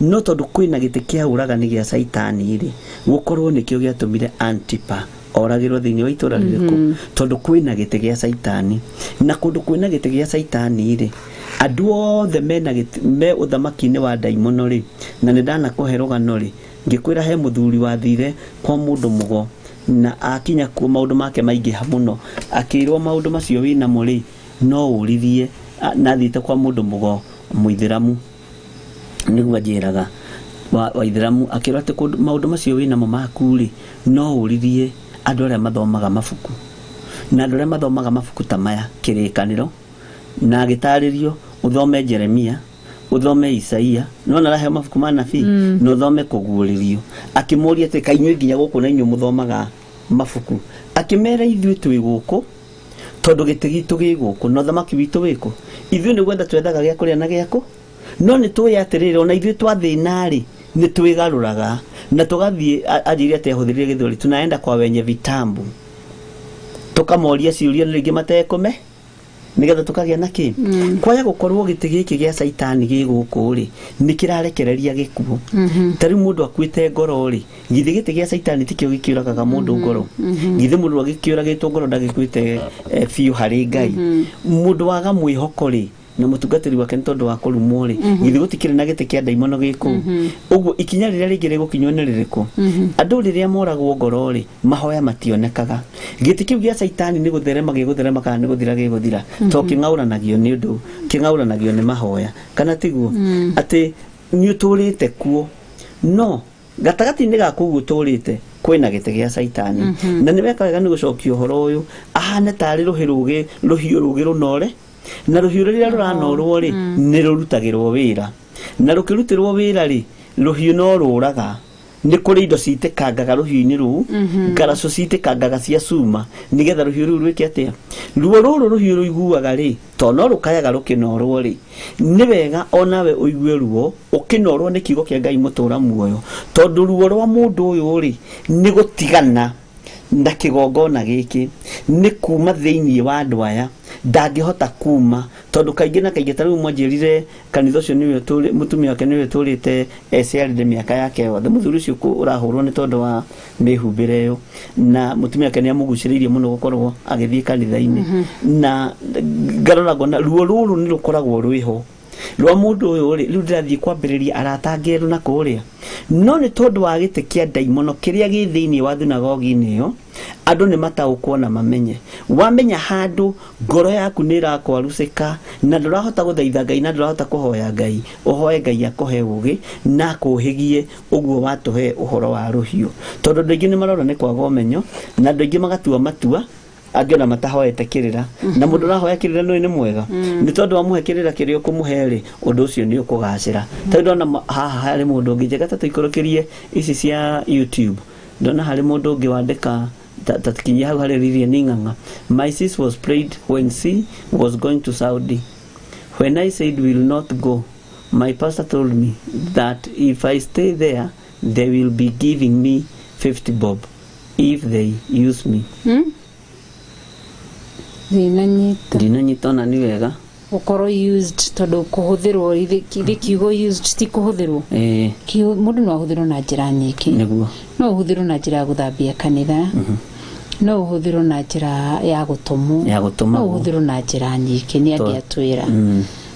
no tondu kwina giti kia uragani gia Saitani ri gukorwo nikio giatumire Antipa oragirwo thini wa itura ririku tondu kwina giti gia Saitani na kundu kwina giti gia Saitani ri andu othe mena giti me uthamaki-ini wa daimono ri na nindana kuherogano ri ngikwira he muthuri wathire kwa mundu mugo na akinya ku maundu make maingi hamuno akirwo maundu macio wina muri no urithie na thite kwa mundu mugo muithiramu niguo njiraga wa ithiramu akirwo ati maundu macio wina mo makuri no urithie andu aria mathomaga mabuku na andu aria mathomaga mabuku ta maya kirikaniro na gitaririo uthome Jeremia uthome Isaia no narahe mabuku ma nabii no thome kuguuririo akimuria ati kainywe nginya guku na inyu muthomaga mabuku akimera ithuĩ twĩ guku tondu gitigitu giguku no thamaki witu wiku ithuĩ nĩ gwetha twethaga gĩa kũrĩa na gĩaku no nĩ tũĩ atĩrĩrĩ ona ithuĩ twathĩna rĩ nĩ twĩgarũraga na tũgathiĩ anjĩrĩ atĩ ahũthĩrire gĩthweri tunaenda kwa wenye vitambu tukamoria ciũria rĩngĩ matekũme nigetha tukagĩa na kĩ kwaga gũkorwo gĩtĩ gĩkĩ gĩa Saitani gĩgũkũ rĩ nĩ kĩrarekereria gĩkuũ tarĩ mũndũ akuĩte ngoro rĩ githĩ gĩtĩ gĩa Saitani tikĩo gĩkĩũragaga mũndũ ngoro githĩ mũndũ agĩkĩũragĩtwo ngoro ndagĩkuĩte biũ harĩ Ngai mũndũ waga mwĩhoko rĩ na mũtungatĩri wake nĩ tondũ wa kũrumwo rĩ githĩ gũtikĩrĩ na gĩtĩ kĩa ndaimono gĩkũ ũguo ikinya rĩrĩa rĩngĩ rĩgũkinywo nĩ rĩrĩkũ andũ rĩrĩa moragwo ngoro rĩ mahoya mationekaga gĩtĩ kĩu gĩa Saitani nĩ gũtherema gĩgũtherema kana nĩ gũthira gĩgũthira to kĩng'auranagio nĩ ũndũ kĩng'auranagio nĩ mahoya kana tiguo atĩ nĩ ũtũrĩte kuo no gatagatĩ-inĩ gaku ũguo ũtũrĩte kwĩna gĩtĩ gĩa Saitani na nĩ weka wega nĩ gũcokia ũhoro ũyũ ahane tarĩ rũhiũ rũgĩ rũnore na rũhiũ rũrĩa rũranorwo rĩ nĩ rũrutagĩrwo wĩra na rũkĩrutĩrwo wĩra rĩ rũhiũ no rũraga nĩ kũrĩ indo citĩkangaga rũhiũ-inĩ rũu ngaracũ citĩkangaga cia cuma nĩgetha rũhiũ rũu rwĩke atĩa ruo rũrũ rũhiũ rũiguaga rĩ to no rũkayaga rũkĩnorwo rĩ nĩ wega onawe ũigue ruo ũkĩnorwo nĩ kiugo kĩa Ngai mũtũra muoyo tondũ ruo rwa mũndũ ũyũ rĩ nĩ gũtigana na kĩgongona gĩkĩ nĩ kuma thĩinĩ wa andũ aya ndangĩhota kuma tondu kaingĩ na kaingĩ tarĩu mwanjĩrire kanitha ũcio nĩwe mũtumia wake nĩwe tũrĩte ciarire mĩaka yake yothe mũthuri ũcio ũrahũrwo nĩ tondũ wa mĩhumbĩre ĩyo na mũtumia wake nĩamũgucĩrĩirie mũno gũkorwo agĩthiĩ kanitha-inĩ na ngaroragwo na ruo rũrũ nĩ rũkoragwo rwĩho rwa mũndũ ũyũ rĩ rĩu ndĩrathiĩ kwambĩrĩria arata ngerũ na kũrĩa no nĩ tondũ wa gĩtĩ kĩa ndaimono kĩrĩa gĩ thĩinĩ wa thunagogi-inĩ ĩyo andũ nĩ mataũkwo na mamenye wamenya handũ ngoro yaku nĩ ĩrakwarũcĩka na ndũrahota gũthaitha Ngai na ndũrahota kũhoya Ngai ũhoe Ngai akũhe ũgĩ na akũhĩgie ũguo watũhe ũhoro wa rũhiũ tondũ andũ aingĩ nĩ marora nĩ kwaga ũmenyo na andũ aingĩ magatua matua angĩona matahoete kĩrĩra na mũndũ ũrahoya kĩrĩra nĩ mwega nĩ tondũ wamuhe kĩrĩra kĩrĩa ũkũmũhe rĩ ũndũ ũcio nĩ ũkũgacĩra tondũ ndona haha harĩ mũndũ ũngĩ njega tũikũrũkĩrie ici cia YouTube ndona harĩ mũndũ ũngĩ wandĩka tatikinyia hau harĩ Lilian Ng'ang'a my sis was prayed when she was going to Saudi when I said we will not go my pastor told me that if I stay there they will be giving me 50 bob if they use me ndinanyita na nĩ wega ukorwo used tondu kuhuthirwo ithe kiugo used ti kuhuthirwo mundu no ahuthirwo na njĩra nyingĩ nĩguo no uhuthirwo na njĩra ya gũthambia kanitha no uhuthirwo na njĩra ya gũtũmwo no uhuthirwo na njĩra nyingĩ nĩ angĩatwĩra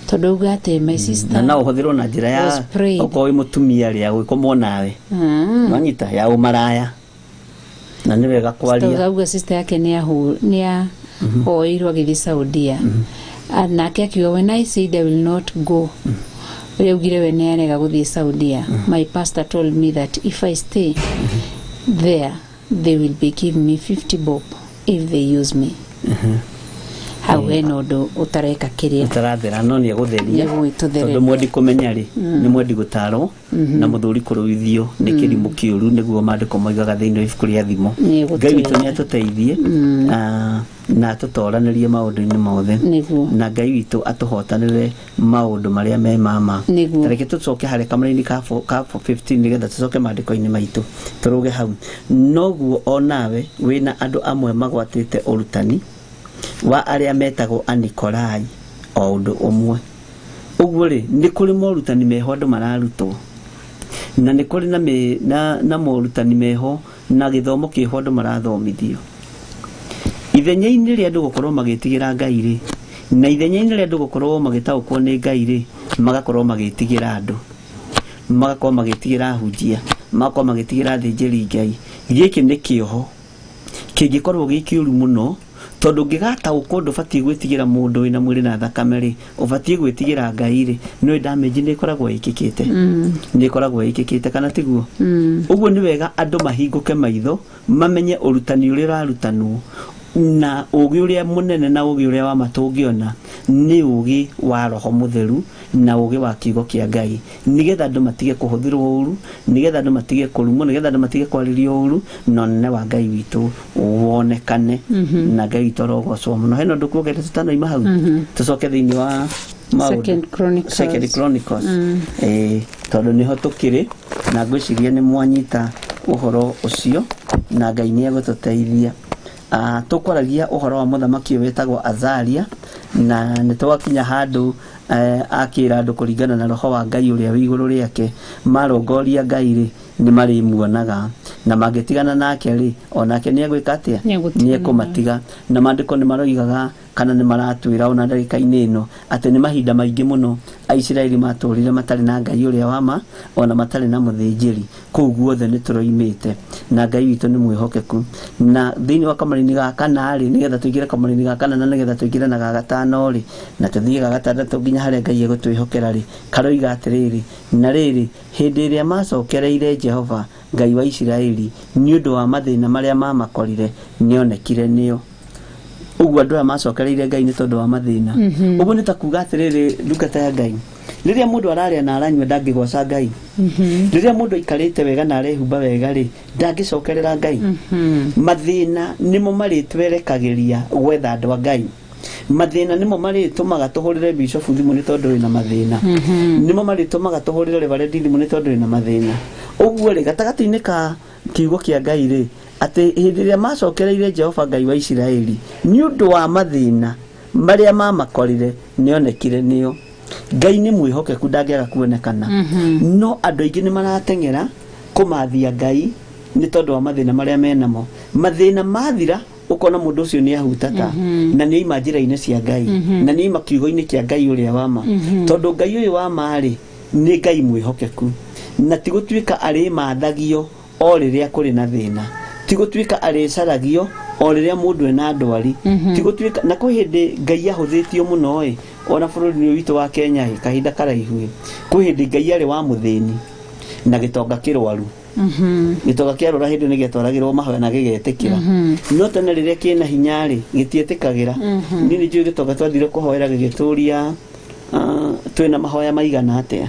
tondu uga atĩ my sister na uhuthirwo na njĩra ya okorwo mũtumia rĩ agwĩkomwo nawe nwanyita ya ũmaraya na nĩ wega kwaria uga sister yake nĩ oirwo agĩthiĩ Saudia nake akiuga when I said I will not go augire we nĩ arega gũthiĩ Saudia my pastor told me that if I stay there they will be giving me 50 bob if they use me hau hena ũndũ ũtareka kĩrĩa ũtarathera no nĩ egũtheria tondũ mwendi kũmenya rĩ nĩ mwendi gũtarwo na mũthuri kũrũithio nĩ kĩrimũ kĩũru nĩguo maandĩko moigaga thĩinĩ wa ibuku rĩa thimo Ngai witũ nĩ atũteithie na atũtoranĩrie maũndũ-inĩ mothe na Ngai witũ atũhotanĩre maũndũ marĩa me mama tareke tũcoke harĩ kamũra-inĩ ka 15 nĩgetha tũcoke maandĩko-inĩ maitũ tũrũge hau noguo onawe wĩna andũ amwe magwatĩte ũrutani wa arĩa metagwo Anikolai o ũndũ ũmwe ũguo rĩ nĩ kũrĩ morutani meho andũ mararutwo na nĩ kũrĩ na morutani meho na gĩthomo kĩho andũ marathomithio ithenya-inĩ rĩa andũ gũkorwo magĩtigĩra Ngai rĩ na ithenya-inĩ rĩa andũ gũkorwo magĩtaũkwo nĩ Ngai rĩ magakorwo magĩtigĩra andũ magakorwo magĩtigĩra ahunjia magakorwo magĩtigĩra athĩnjĩri Ngai gĩkĩ nĩ kĩoho kĩngĩkorwo gĩ kĩũru mũno tondu ngĩgataũkwo ndũbatiĩ gwĩtigĩra mũndũ wĩna mwĩrĩ na thakame rĩ ũbatiĩ gwĩtigĩra Ngai rĩ nĩ damage nĩ ĩkoragwo ĩkĩkĩte kana tiguo ũguo nĩ wega andũ mahingũke maitho mamenye ũrutani ũrĩa ũrarutanwo na ũgĩ ũrĩa mũnene na ũgĩ ũrĩa wa matũngĩona nĩ ũgĩ wa roho mũtheru na ũgĩ wa kiugo kĩa Ngai, nigetha andũ matige kũhũthĩrwo ũru, nigetha andũ matige kũrumwo, nigetha andũ matige kwarĩrio ũru, na ũnene wa Ngai witũ wonekane. Na Ngai witũ arogocwo mũno. Hena ũndũ kuongerera tũtanoima hau, tũcoke thĩinĩ wa Second Chronicles. Tondũ nĩho tũkĩrĩ, na ngwĩciria nĩ mwanyita ũhoro ũcio, na Ngai nĩ egũtũteithia. Tũkwaragia ũhoro wa mũthamaki wetagwo Azaria, na nĩ twakinya handũ akĩra andũ kũringana na roho wa Ngai ũrĩa wĩ igũrũ rĩake, marongoria Ngai rĩ nĩ marĩmuonaga, na mangĩtigana nake rĩ onake nĩ egwĩka atĩa, nĩ ekũmatiga. Na maandĩko nĩ maroigaga kana nĩ maratwĩra ona ndagĩka-inĩ ĩno atĩ nĩ mahinda maingĩ mũno Aisiraeli matũrire matarĩ na Ngai ũrĩa wa ma, ona matarĩ na mũthĩnjĩri. Kũu guothe nĩ tũroimĩte, na Ngai witũ nĩ mwĩhokeku. Na thĩinĩ wa kamũra-inĩ ga kana rĩ, nĩgetha tũingĩre kamũra-inĩ ga kana na nĩgetha tũingĩre na ga gatano rĩ, na tũthiĩ ga gatandatũ nginya harĩa Ngai egũtwĩhokera rĩ, karoiga atĩrĩrĩ, na rĩrĩ hĩndĩ ĩrĩa macokereire Jehova Ngai wa Isiraeli nĩ ũndũ wa mathĩna marĩa mamakorire, nĩonekire nĩo. Ũguo andũ aya macokereire Ngai nĩ tondũ wa mathĩna. Ũguo nĩ ta kuuga atĩrĩrĩ, ndungata ya Ngai, rĩrĩa mũndũ ararĩa na aranyua ndangĩgoca Ngai, rĩrĩa mũndũ aikarĩte wega na arehumba wega rĩ ndangĩcokerera Ngai. Mathĩna nĩmo marĩtwerekagĩria gwetha andũ a Ngai. Mathĩna nĩmo marĩtũmaga tũhũrĩre bishofu thimũ nĩ tondũ wĩna mathĩna, nĩmo marĩtũmaga tũhũrĩre reverend thimũ nĩ tondũ wĩna mathĩna. Ũguo rĩ gatagatĩ-inĩ ka kiugo kĩa Ngai rĩ, atĩ hĩndĩ ĩrĩa macokereire Jehova Ngai wa Isiraeli nĩ ũndũ wa mathĩna marĩa mamakorire, nĩonekire nĩo. Ngai nĩ mwĩhokeku, ndangĩaga kuonekana. No andũ aingĩ nĩ marateng'era kũmathia Ngai nĩ tondũ wa mathĩna marĩa menamo. Mathĩna mathira ukona mũndũ ũcio nĩ ahutata, na nĩ oima njĩra-inĩ cia Ngai, na nĩ oima kiugo-inĩ kĩa Ngai ũrĩa wa ma. Tondũ Ngai ũyũ wa ma rĩ nĩ Ngai mwĩhokeku, na ti gũtuĩka arĩmathagio o rĩrĩa kũrĩ na thĩna, ti gũtuĩka arĩcaragio o rĩrĩa mũndũ ena ndwari, ti gũtuĩka. Na kwĩ hĩndĩ Ngai ahũthĩtio mũno ĩ, ona bũrũri-inĩ witũ wa Kenya ĩ, kahinda karaihu ĩ, kwĩ hĩndĩ Ngai arĩ wa mũthĩni na gĩtonga kĩrwaru. Gĩtonga kĩarwara hĩndĩ nĩ gĩatwaragĩrwo mahoya na gĩgetĩkĩra. No tene rĩrĩa kĩna hinya rĩ gĩtietĩkagĩra. Niĩ nĩ njũĩ gĩtonga twathire kũhoera gĩgĩtũria twĩna mahoya maigana atĩa,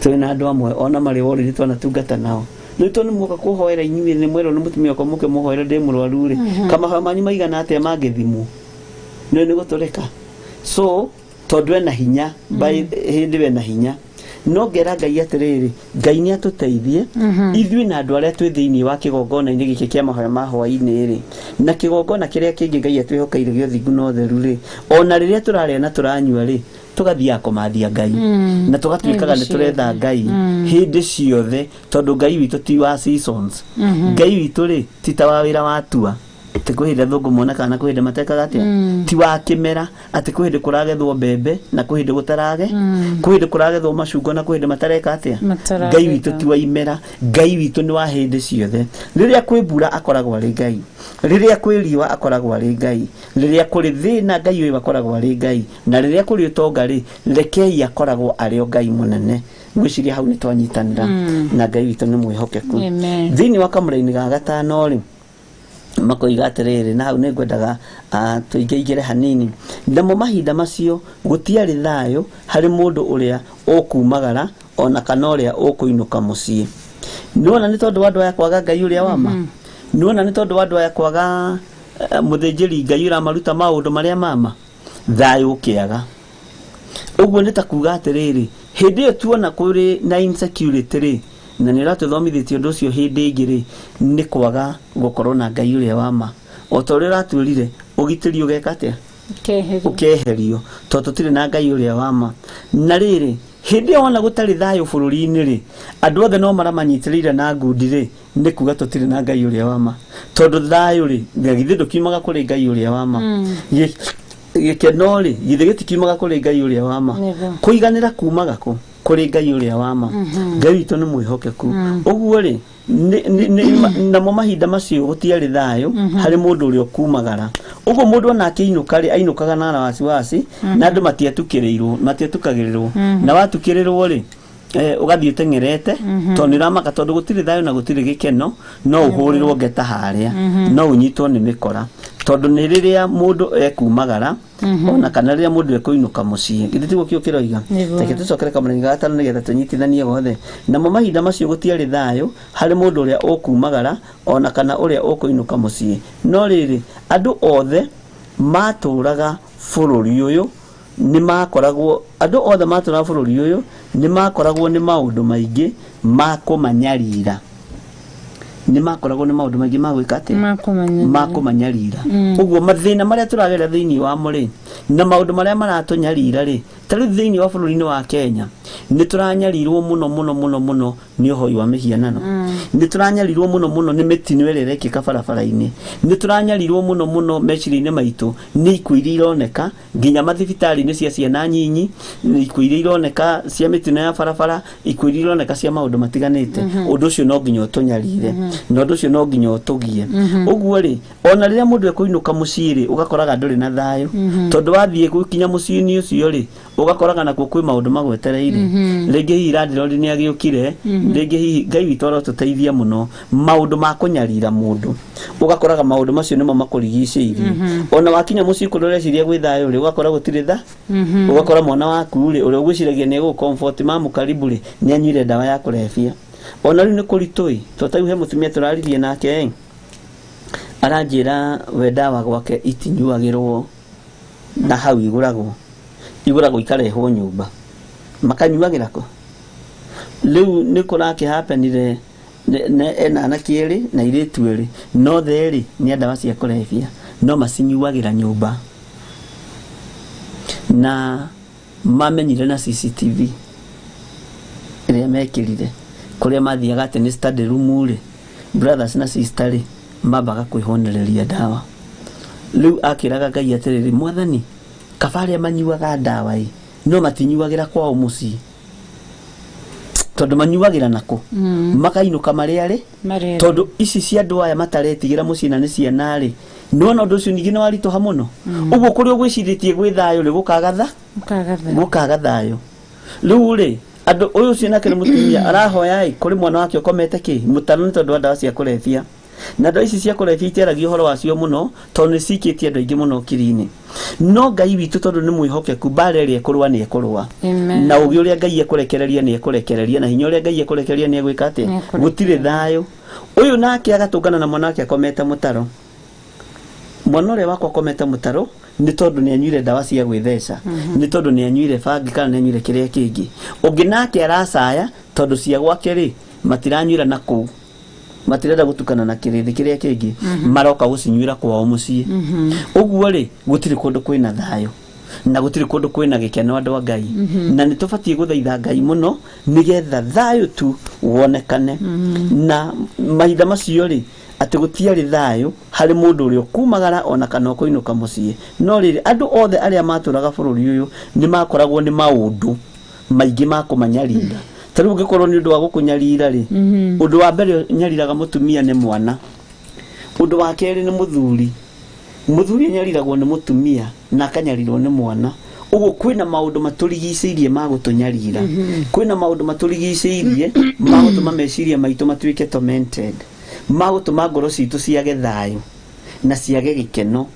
twĩna andũ amwe ona marĩ wori nĩ twanatungata nao. Nĩ tondũ mũka kũhoera inyuĩ nĩ mwerwo nĩ mũtumia wakwa mũke mũhoere ndĩ mũrwaru rĩ, kamahoya manyu maigana atĩa mangĩthimwo, nĩ gũtũrĩka. So tondũ ena hinya, hĩndĩ wena hinya, no ngera Ngai atĩrĩrĩ, Ngai nĩ atũteithie ithuĩ na andũ arĩa twĩ thĩinĩ wa kĩgongona-inĩ gĩkĩ kĩa mahoya ma hwaĩ-inĩ rĩ, na kĩgongona kĩrĩa kĩngĩ Ngai atwĩhokeire gĩa ũthingu na ũtheru rĩ, ona rĩrĩa tũrarĩa na tũranyua rĩ tũgathiaga kũmathia Ngai, na tũgatuĩkaga nĩ tũretha Ngai hĩndĩ ciothe, tondũ Ngai witũ ti wa seasons. Ngai witũ rĩ ti ta wa wĩra wa tua, atĩ kwĩ hĩndĩ athũngũ monekaga na kwĩ hĩndĩ matekaga atĩa, ti wa kĩmera atĩ kwĩ hĩndĩ kũragethwo mbembe na kwĩ hĩndĩ gũtarage, kwĩ hĩndĩ kũragethwo macungwa na kwĩ hĩndĩ matareka atĩa. Ngai witũ ti wa imera, Ngai witũ nĩ wa hĩndĩ ciothe. Rĩrĩa kwĩ mbura akoragwo arĩ Ngai, rĩrĩa kwĩ riũa akoragwo arĩ Ngai, rĩrĩa kũrĩ thĩna Ngai ũyũ akoragwo arĩ Ngai, na rĩrĩa kũrĩ ũtonga rĩ rekei akoragwo arĩ o Ngai mũnene. Ngwĩciria hau nĩ twanyitanĩra na Ngai witũ nĩ mwĩhokeku. Thĩinĩ wa kamũra-inĩ ga gatano rĩ makoiga atĩrĩrĩ, na hau nĩ ngwendaga tũingĩingĩre hanini. Namo mahinda macio gũtiarĩ thayũ harĩ mũndũ ũrĩa ũkumagara ona kana ũrĩa ũkũinũka mũciĩ. Nĩwona nĩ tondũ wa andũ aya kwaga Ngai ũrĩa wa ma, nĩwona nĩ tondũ wa andũ aya kwaga mũthĩnjĩri Ngai ũramaruta maũndũ marĩa mama, thayũ ũkĩaga. Ũguo nĩ ta kuuga atĩrĩrĩ, hĩndĩ ĩyo tuona kũrĩ na insecurity rĩ, na nĩ ũratũthomithĩtie ũndũ ũcio hĩndĩ ĩngĩ rĩ, nĩ kwaga gũkorwo na Ngai ũrĩa wa ma. O ta ũrĩa ũratwĩrire ũgitĩri ũgeka atĩa, ũkeherio, tondũ tũtirĩ na Ngai ũrĩa wa ma. Na rĩrĩ hĩndĩ ĩyo wona gũtarĩ thayũ bũrũri-inĩ rĩ, andũ othe no maramanyitĩrĩire na ngundi rĩ, nĩ kuga tũtirĩ na Ngai ũrĩa wa ma. Tondũ thayũ rĩ githĩ ndũkiumaga kũrĩ Ngai ũrĩa wa ma, gĩkeno rĩ githĩ gĩtikiumaga kũrĩ Ngai ũrĩa wa ma, kũiganĩra kumaga kũ kũrĩ Ngai ũrĩa wa ma. Ngai witũ nĩ mwĩhokeku. Ũguo rĩ namo mahinda macio gũtiarĩ thayũ harĩ mũndũ ũrĩa ũkumagara. Ũguo mũndũ ona akĩinũka rĩ ainũkaga na wasiwasi, na andũ matiatukagĩrĩrwo, na watukĩrĩrwo rĩ ugathiĩ teng'erete, tondũ nĩramaka tondũ gũtirĩ thayũ na gũtirĩ gĩkeno, no ũhũrĩrwo ngeta harĩa, no ũnyitwo nĩ mĩkora. tondu ni riria mundu ekumagara ona kana riria mundu ekuinuka mucii githiti gukio kiroiga teke tucokere kamurenge gatano nigetha tunyitithanie gothe namo mahinda macio gutiari thayo hari mundu uria ukumagara ona kana uria ukuinuka mucii no riri andu othe maturaga bururi uyu ni makoragwo andu othe maturaga bururi uyu ni makoragwo ni maundu maingi makumanyarira ni makoragwo ni maundu maingi magwika ati makumanyarira uguo mathina maria turagerera thiini wa muri na maundu maria maratunyarira ri tari thiini wa bururi-ini wa Kenya ni turanyarirwo muno ni uhoi wa mihianano ni turanyarirwo muno ni mitino ire rekika barabara-ini ni turanyarirwo muno meciria-ini maitu ni ikuo iria ironeka nginya mathibitari-ini cia ciana nyinyi ikuo iria ironeka cia mitino ya barabara ikuo iria ironeka cia maundu matiganite undu ucio no nginya utunyarire na undu ucio no nginya utugie uguo ri ona riria mundu ekuinuka mucii ri ugakoraga nduri na thayo tondu wathie gukinya mucii-ini ucio ri ugakoraga nakuo kwi maundu magwetereire ringi hihi randirori ni agiukire ringi hihi Ngai witu arotuteithia muno maundu ma kunyarira mundu ugakoraga maundu macio nimo makurigicĩirie ona wakinya mucii kuroreciria gwi thayo ri ugakora gutire tha ugakora mwana waku ri uria ugwiciragia ni egu comfort mamu karibu ri ni anyuire dawa ya kurebia ona riu ni kuritui totau he mutumia turaririe nake aranjira we dawa gwake itinyuagirwo na hau iguragwo ikarehwo nyumba makanyuagira ko riu ni kurake happenire ena anakieri na iritu eri no theri ni dawa cia kurebia no masinyuagira nyumba na mamenyire na CCTV iria mekirire kuria mathiaga ati ni study room ri brothers na sisters ri mabaga kwihonereria dawa riu akiraga Ngai atiriri mwathani kabaria manyuaga dawa no matinyuagira kwao mucii tondu manyuagira nako makainuka maria ri tondu ici cia andu aya mataretigira mucii na ni ciana ri no ndu ucio ningi ni warituha muno uguo kuri ugwiciritie gwi thayo ri gukaga thayo riu ri andu uyu ucio nake ni mutumia arahoya kuri mwana wake ukomete ki mutano tondu wa dawa cia kurebia na dawa ici cia kurebia iteragio horo wacio muno tondu ni cikitie andu aingi muno kiri-ini no Ngai witu tondu ni mwihokeku bare ri ekurwa ni ekurwa na ugi uria Ngai ekurekereria ni ekurekereria na hinya uria Ngai ekurekereria ni egwika ati gutire thayo uyu nake agatungana na mwana wake akomete mutaro mwana uria wako akomete mutaro ni tondu ni anyuire dawa cia gwitheca ni tondu ni anyuire bangi kana ni anyuire kiria kingi ungi nake aracaya tondu cia gwake ri matiranyuira na kuu matirenda gutukana na kirithi kiria kingi maroka gucinyuira kwao mucii uguo ri gutiri kundu kwina thayo na gutiri kundu kwina gikeno andu a Ngai na ni tubatie guthaitha Ngai muno nigetha thayo tu wonekane na mahinda macio ri ati gutiari thayo hari mundu uria kumagara ona kana kuinuka mucii no riri andu othe aria maturaga bururi uyu ni makoragwo ni maundu maingi makumanyarira tari ungikorwo ni undu wa gukunyarira ri undu wa mbere nyariraga mutumia ni mwana undu wa keri ni muthuri nyariragwo ni mutumia na akanyarirwo ni mwana uguo kwina maundu maturigicĩirie magutunyarira kwina maundu maturigicĩirie magutuma meciria maitu matuike tormented magutuma ngoro citu ciage thayo na ciage gikeno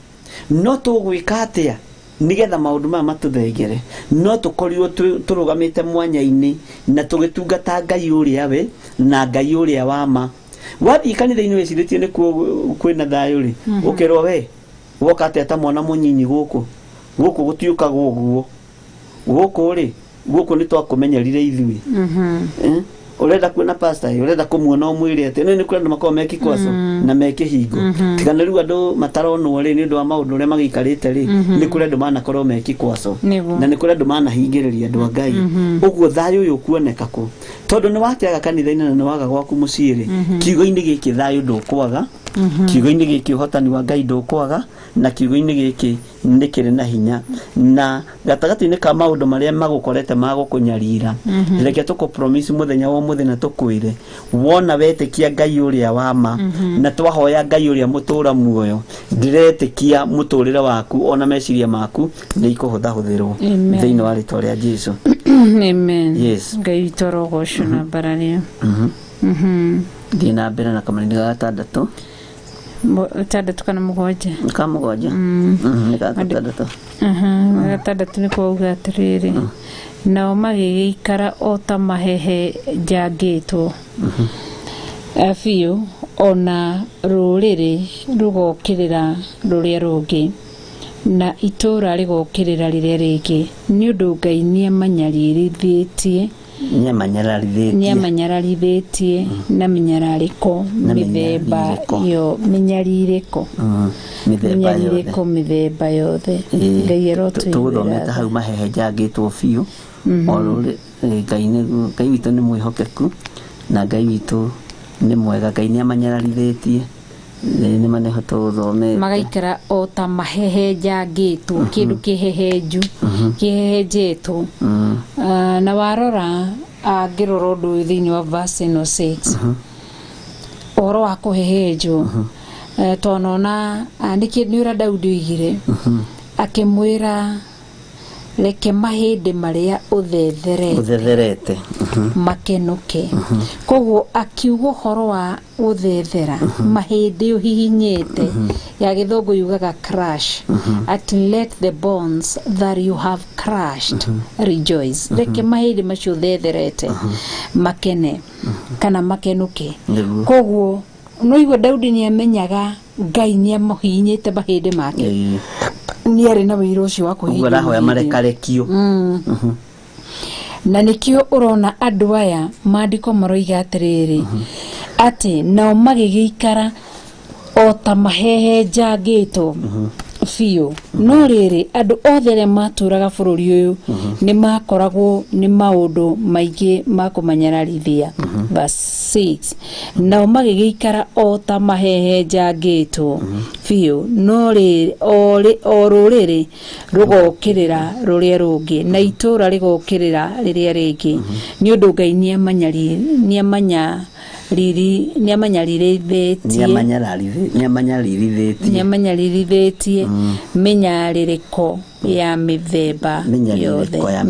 no tugwika atia nigetha maundu maya matuthengerere no tukorirwo turugamite mwanya-ini na tugitungata Ngai uria we na Ngai uria wa ma wathii kanitha-ini wiciritie ni kwina thayo ri ukirwo we woka atia ta mwana munyinyi guku gutiukaga uguo guku ri guku ni twakumenyerire ithui urenda kwina pastor urenda kumuona umwire ati ni kwenda makao meki kwaso na meki hingo tigana riu andu mataronwo ri ni ndu wa maundu ria magikarite ri ni kwenda mana korwo meki kwaso na ni kwenda mana hingiriria andu a Ngai uguo thayo uyu kuoneka ku tondu ni watiaga kanitha-ini na ni waga gwaku mucii ri kiugo-ini giki thayo ndukwaga kiugo-ini giki uhotani wa Ngai ndukwaga na kiugo-ini giki nikiri na hinya na gatagati-ini ka maundu maria magukorete magukunyarira reke tuko promise muthenya wa muthenya tukwire wona wetikia Ngai uria wa ma na twahoya Ngai uria mutura muoyo ndiretikia muturire waku ona meciria maku ni ikuhuthahuthirwo thiini wa ritwa ria Jesu amen yes Ngai torogoco na bararia thina mbere na kamanini ga gatandatu Gatandatu kana mũgwanja ka mũgwanja nĩ gatandatu gatandatu nĩ kuuga atĩrĩrĩ nao magĩgĩikara o ta mahehe njangĩtwo biũ ona rũrĩrĩ rũgokĩrĩra rũrĩa rũngĩ na itũũra rĩgokĩrĩra rĩrĩa rĩngĩ nĩ ũndũ Ngai nĩamanyarithĩtie na mĩnyararĩko mĩthemba yo mĩnyarirĩko mĩthemba yothe Ngai tũgũthomete hau mahehe njangĩtwo biũ Ngai witũ nĩ mwĩhokeku na Ngai witũ nĩ mwega Ngai nĩamanyarithĩtie nĩ manehoto gũthomete magaikara o ta mahehe njangĩtwo kĩndũ kĩhehenju kĩhehenjetwo na warora ngĩrora ũndũ ũyũ thĩinĩ wa verse 6 ũhoro wa kũhehenjwo tonona nĩ ũrĩa Daudi oigire akĩmwĩra reke mahĩndĩ marĩa ũthetherete makenuke koguo akiuga ũhoro wa gũthethera mahĩndĩ ũhihinyĩte ya gĩthũngũ yugaga crush at let the bones that you have crushed rejoice reke mahĩndĩ macio ũthetherete makene kana makenuke koguo noigua Daudi nĩamenyaga Ngai nĩamũhihinyĩte mahĩndĩ make nĩ arĩ na wĩra ũcio wa kũhihinya marekarekio na nĩkĩo ũrona andũ aya maandĩko maroiga atĩrĩrĩ atĩ nao magĩgĩikara o ta mahehe njangĩtwo biũ no rĩrĩ andũ othe arĩa matũraga bũrũri ũyũ nĩ makoragwo nĩ maũndũ maingĩ ma kũmanyararithia verse 6 nao magĩgĩikara o ta mahehe njangĩtwo biũ no rĩrĩ o rũrĩrĩ rũgokĩrĩra rũrĩa rũngĩ na itũũra rĩgokĩrĩra rĩrĩa rĩngĩ nĩ ũndũ Ngai nĩamanyarithĩtie mĩnyarĩrĩko ya mĩthemba yothe ya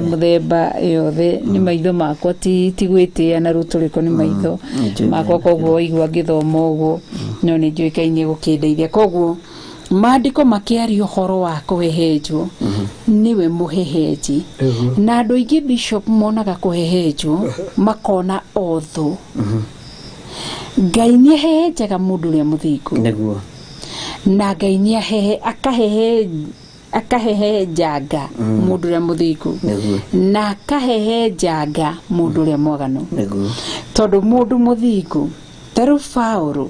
mĩthemba yothe nĩ maitho makwa ti gwĩtĩĩa na rũtũrĩko nĩ maitho makwa koguo waigua ngĩthoma ũguo no nĩ njũĩkaine gũkĩndeithia koguo maandĩko makĩaria ũhoro wa kũhehenjwo niwe mũhehenji na andũ aingĩ bishop monaga kũhehenjwo makona othũ Ngai nĩahehenjaga mũndũ ũrĩa mũthingu nĩguo na Ngai akahehenjanga mũndũ ũrĩa mũthingu na akahehenjanga mũndũ ũrĩa mwaganu tondũ mũndũ mũthingu tarũ Paũlũ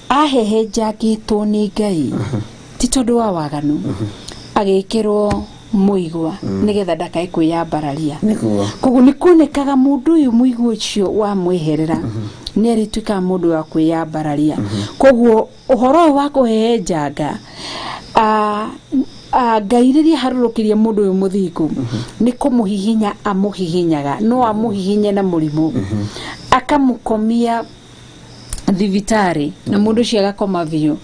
ahehenjangĩtwo nĩ Ngai ti tondũ wa waganu agĩkĩrwo mũigua nĩgetha ndakae kwĩyambararia koguo nĩ kuonekaga mũndũ ũyũ mũigua ũcio wa mwĩherera nĩ arĩtuĩkaga mũndũ wa kwĩyambararia koguo ũhoro wa kũhehenjanga Ngai rĩrĩa harũrũkĩria mũndũ ũyũ mũthingu nĩ kũmũhihinya amũhihinyaga no amũhihinye na mũrimũ akamũkomia thibitarĩ na mũndũ ũcio agakoma biũ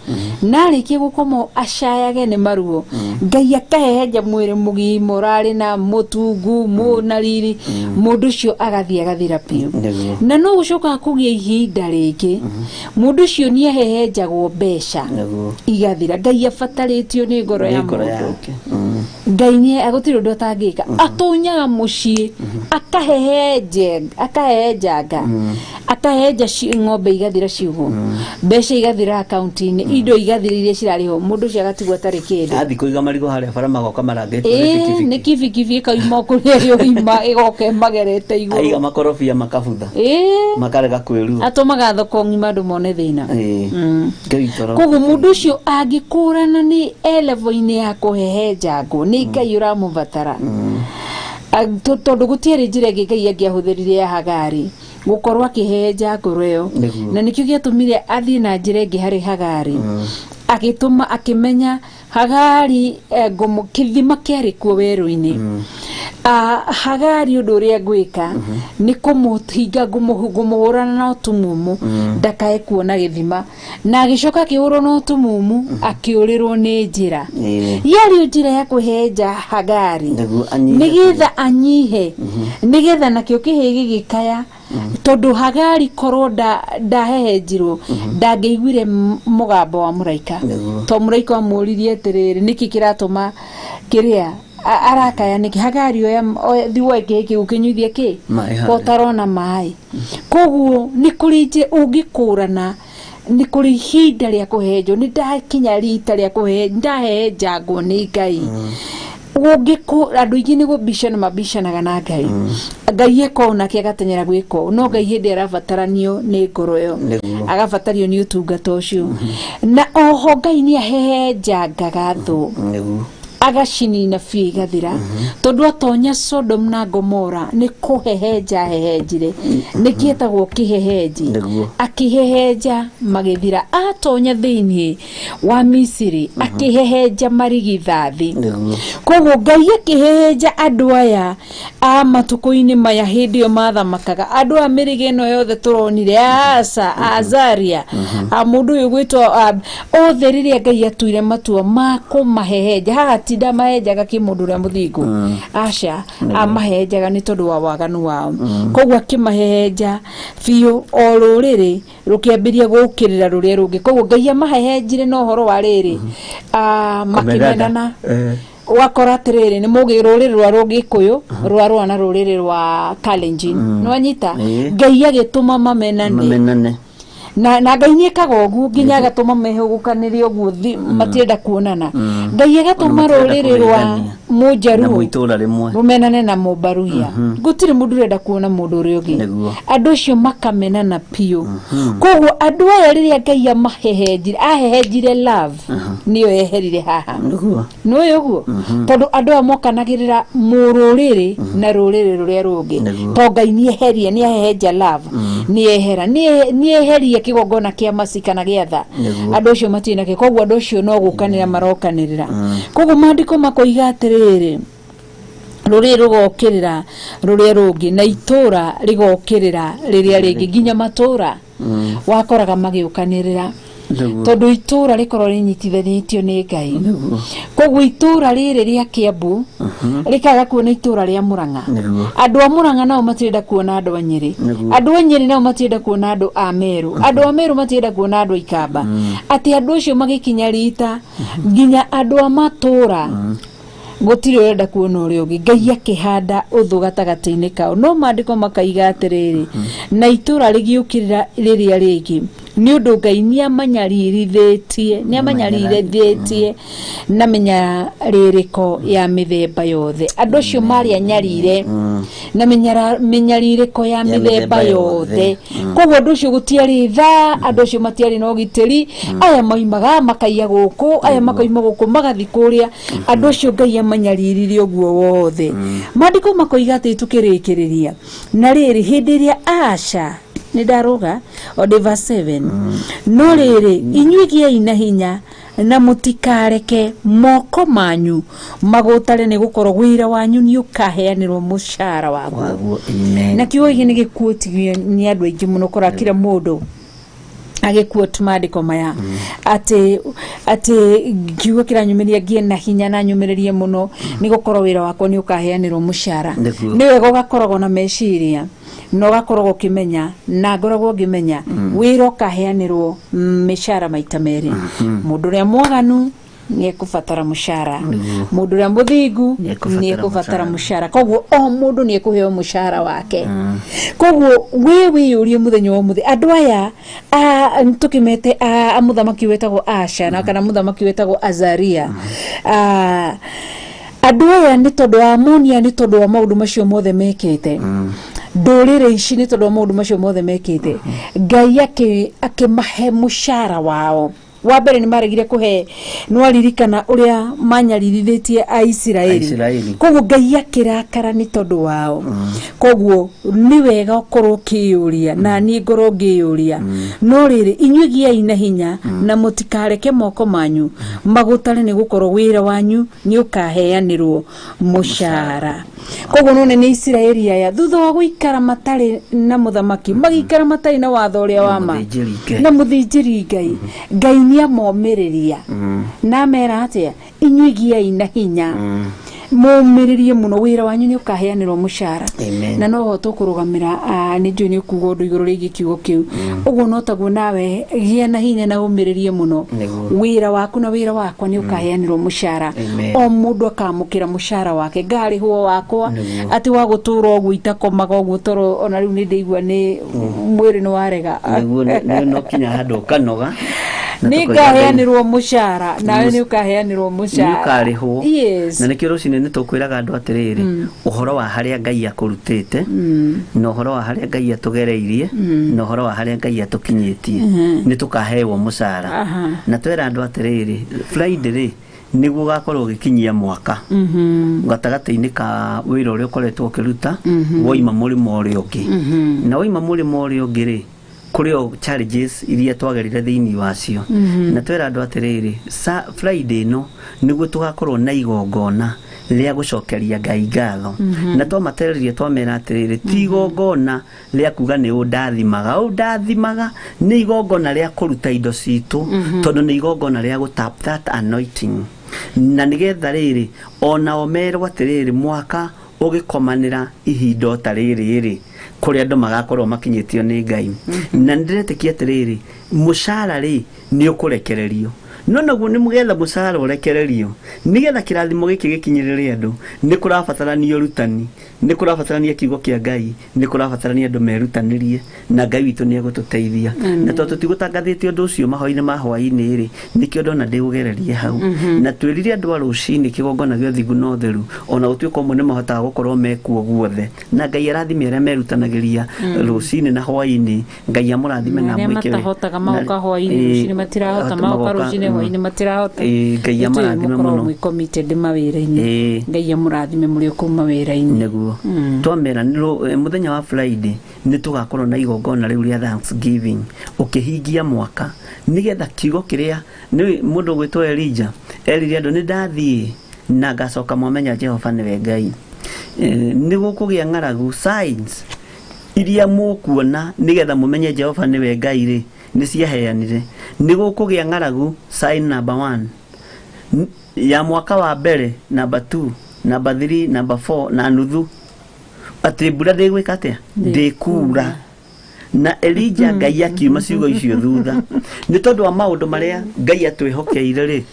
na arĩkia gũkoma acayage nĩ maruo Ngai akahehenja mwĩrĩ mũgima ũrarĩ na mũtungu na riri mũndũ ũcio agathiĩ agathira biũ na no gũcoka kũgĩa ihinda rĩngĩ mũndũ ũcio nĩ ahehenjagwo mbeca igathira Ngai abatarĩtio nĩ ngoro ya mũndũ Ngai nĩ agũtirĩ ũndũ atangĩka atonyaga mũciĩ akahehenja ng'ombe igathira ciugo mbeca igathira akaunti-inĩ indo igathira iria cirarĩho mũndũ ũcio agatigwo atarĩ kĩndũ athi kũiga marigũ harĩa bara magoka marangĩtwo nĩ kibikibi kauma kũrĩa yoima ĩgoka magerete igũrũ aiga makorobia makabutha makarega kwĩrua atũmaga thoko ng'ima andũ mone thĩna koguo mũndũ ũcio angĩkũrana nĩ level-inĩ ya kũhehenjangwo nĩ Ngai ũramũbatara tondũ gũtiarĩ njĩra ĩngĩ Ngai angĩahũthĩrire ya Hagari gũkorwo akĩhehenja ngoro ĩyo na nĩkĩo gĩatũmire athiĩ na njĩra ĩngĩ harĩ Hagari agĩtũma akĩmenya Hagari kĩthima kĩarĩ kuo werũ-inĩ Hagari undu uria gwika ni kumuthinga ngumuhurana na utumumu ndakae kuona githima na agicoka akihurwo na utumumu akiurirwo ni njira yari njira ya kuhenja Hagari nigetha anyihe nigetha nakio kihigi gikaya tondu Hagari korwo ndahehenjirwo ndangeiguire mugambo wa muraika to muraika amuririe atiriri niki kiratuma kiria arakaya niki Hagari oya thiwa iki ukinyuithia ki kotarona mai koguo ni kurije ungikurana ni kuri hinda ria kuhenjo ni ndakinya rita ria kuhenja ndahenjagwo ni Ngai ungiku andu ingi ni gubishana mabishanaga na Ngai Ngai ekona ki agatenyera gwiko no Ngai hindi arabataranio ni ngoro yo agabatario ni utungata ucio na oho Ngai ni ahehenjangaga thu agashini na fi gathira tondu atonya Sodom na Gomora ni kuhehenja hehenjire ni kietagwo kihehenji akihehenja magithira atonya thiini wa Misiri akihehenja marigithathi koguo Ngai akihehenja andu aya a matuko-ini maya hindi yo mathamakaga andu a mirige no yothe turonire Asa Azaria a mundu uyu gwitwo othe riria Ngai atuire matua ma kumahehenja haha tinda mahenjaga kimundu ria muthingu aca amahenjaga ni tondu wa waganu wao koguo akimahehenja fiu o ruriri rukiambiria gukirira ruria rungi koguo Ngai amahehenjire no horo wa riri makimenana wakora atiriri ni mugi ruriri rwa Rugikuyu rwa na ruriri rwa Kalenjin no anyita Ngai agituma mamenane na Ngai niekaga uguo nginya agatuma mehugukanirie uguo matienda kuonana Ngai agatuma ruriri rwa Mujaruo rumenane na Mubaruhia gutiri mundu renda kuona mundu uri ugi andu cio makamenana piu koguo andu aya riria Ngai amahehenjire ahehenjire love niyo yeherire haha no yoguo tondu andu amokanagirira mururiri na ruriri ruria rungi to Ngai ni eherie ni ahehenja love ni ehera ni eherie kigongona kia masika na giatha andu cio matina ke koguo andu cio no gukanira marokanirira koguo mandiko makoiga atiriri ruri rugokirira ruria rungi na itura rigokirira riria ringi nginya matura wakoraga magiukanirira tondu itura rikorwo rinyitithanitio ni Ngai koguo itura riri ria Kiambu rikaga kuona itura ria Murang'a andu a Murang'a nao matirenda kuona andu a Nyeri andu a Nyeri nao matirenda kuona andu a Meru andu a Meru matirenda kuona andu a Ikamba ati andu acio magikinya rita nginya andu a matura gutiri urenda kuona uri ugi Ngai akihanda uthu gatagati-ini kao no mandiko makaiga atiriri na itura rigiukirira riria ringi ni undu Ngai ni amanyaririthĩtie na menyaririko ya mithemba yothe andu acio mari anyarire na menyaririko ya mithemba yothe koguo andu acio gutiari tha andu acio matiari no gitiri aya maimaga makaiya guku aya makaima guku magathi kuria andu acio Ngai amanyaririre uguo wothe mandiko makoiga ati tukirikiriria na riri hindi ria aca ni daruga ode verse 7 no riri inyuigie ina hinya na mutikareke moko manyu magutare ni gukorwo gwira wanyu ni ukaheanirwo mushara waguo na kiugo giki ni gikuotigio ni andu aingi muno kora kira mundu agikuot mandiko maya ati kiugo kiranyumiria ngie na hinya na nyumiririe muno ni gukorwo wira wako ni ukaheanirwo mushara ni wega gakoragwo na meciria no gakoragwo kimenya na ngoragwo ngimenya wira ukaheanirwo mishara maita meri mundu ria mwaganu ni ekufatara mushara mundu ria muthingu ni ekufatara mushara koguo o mundu ni ekuheo mushara wake koguo wewe urie muthenya wa muthi andu aya tukimete muthamaki wetagwo Asha na kana muthamaki wetagwo Azaria andu aya ni tondu wa Amonia ni tondu wa maundu macio mothe mekete ndurire ici ni tondu wa maundu macio mothe mekete Ngai akimahe mushara wao wa mbere ni maregire kuhe no ririkana uria manyaririthĩtie Aisiraeli koguo Ngai akirakara ni tondu wao koguo ni wega ukorwo kiuria na ni ngoro ngiuria no riri inyuĩ giai na hinya na mutikareke moko manyu magutare ni gukorwo wira wanyu ni ukaheanirwo mushara koguo none ni Isiraeli aya thutha wa guikara matari na muthamaki magikara matari na watho uria wa ma na muthinjiri Ngai ni amomiriria na mera atia inyuĩ giai na hinya mumiririe muno wira wanyu ni ukaheanirwo mushara na no ho tukurugamira ni njui ni kugo ndu iguru rigi kiugo kiu uguo no taguo nawe gia na hinya na umiririe muno wira waku na wira wakwa ni ukaheanirwo mushara o mundu akamukira mushara wake ngari huo wakwa ati wa gutura ogu itakomaga ogu toro ona riu ni ndeigua ni mwiri ni warega no kinya handu kanoga ni ngaheanirwo mushara nawe ni ukaheanirwo mushara ni ukarihwo na nikio rucine ni tukwiraga andu atiriri uhoro wa haria Ngai akurutite no uhoro wa haria Ngai atugereirie no uhoro wa haria Ngai atukinyitie ni tukahewa mushara na twera andu atiriri Friday niguo gakorwo gikinyia mwaka gatagati-ini ka wira uria ukoretwo ukiruta woima murimo uria ungi na woima murimo uria ungi ri kurio challenges iria twagerire thiini wacio na twera andu atiriri Friday no niguo tugakorwo na igongona ria gucokeria Ngai ngatho na twamatererie twamera atiriri ti igongona ria kuga ni undathimaga ni igongona ria kuruta indo citu tondu ni igongona ria gutap that anointing na nigetha riri ona omerwo atiriri mwaka ugikomanira ihindo tariri kuri andu magakorwo makinyitio ni Ngai na ndiretekia atiriri mushara ri ni ukurekererio no naguo ni mugetha mushara urekererio nigetha kirathimo giki gikinyirire andu ni kurabatarania urutani ni kurabatarania kiugo kia Ngai ni kurabatarania andu merutanirie na Ngai witu ni agututeithia na tondu tigutangathite undu ucio mahoine ma hwaini ri nikio ndona ndiugererie hau na twirire andu a rucini kigongona gio thigu no theru ona utuiko mune mahotaga gukorwo mekuo guothe na Ngai arathime aria merutanagiria rucini na hwaini Ngai amurathime na mwike matahotaga mauka hwaini rucini matirahota mauka rucini hwaini matirahota Ngai amurathime muno committed mawira-ini Ngai amurathime muri kuma wira-ini neguo twamera muthenya wa Friday ni tugakorwo na igongona riu ria Thanksgiving ukihingia mwaka nigetha kiugo kiria ni mundu gwitwo Elijah erire andu ni ndathie na ngacoka mwamenya Jehova niwe Ngai ni gukugia ng'aragu signs iria mukuona nigetha mumenye Jehova niwe Ngai ri ni ciaheanire ni gukugia ng'aragu sign number 1 ya mwaka wa mbere number 2 number 3 number 4 na nuthu ati mbura ndigwika atia ndikura na Elijah Ngai akiuma ciugo icio thutha ni tondu wa maundu maria Ngai atwihokeire ri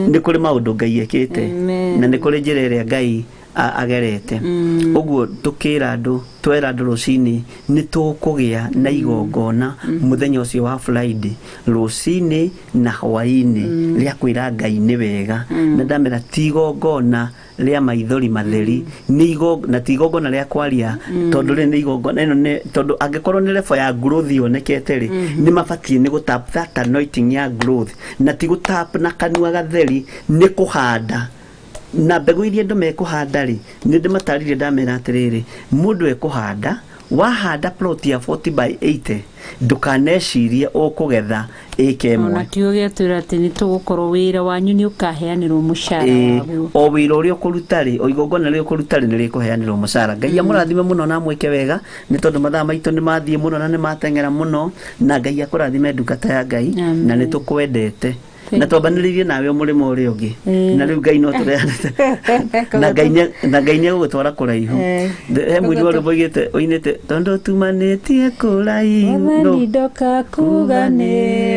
ni kuri maundu Ngai ekite na ni kuri njira iria Ngai agerete uguo tukira andu twera andu rucini ni tukugia na igongona muthenya ucio wa Friday rucini na hwaini ria kwira Ngai ni wega na ndamera tigongona ria maithori matheri na tigongona ria kwaria tondu ri ni igongona ino ni tondu angikorwo ni level ya growth yonekete ri ni mabatie ni gutap that anointing ya growth na tigutap na kanua gatheri ni kuhanda na mbegu iria andu mekuhanda ri ni ndimataririe ndamera atiriri mundu ekuhanda wahanda plot ya 40 by 80 ndukanecirie ukugetha ĩka ĩmwe ona kiuge twira ati ni tugukorwo wira wanyu ni ukaheanirwo mushara waguo o wira uria ukuruta ri o igongona ria ukuruta ri ni rikuheanirwo mushara Ngai amurathime muno na mwike wega ni tondu mathaa maitu ni mathie muno na ni matengera muno na Ngai akurathime ndungata ya Ngai na ni tukwendete na twambaniririe nawe murimo uria ungi na riu Ngai no tureanite na Ngai ni gugutwara kuraihu he mwiri uri boigite oinite tondu tumanetie kuraihu no ndoka kuga ni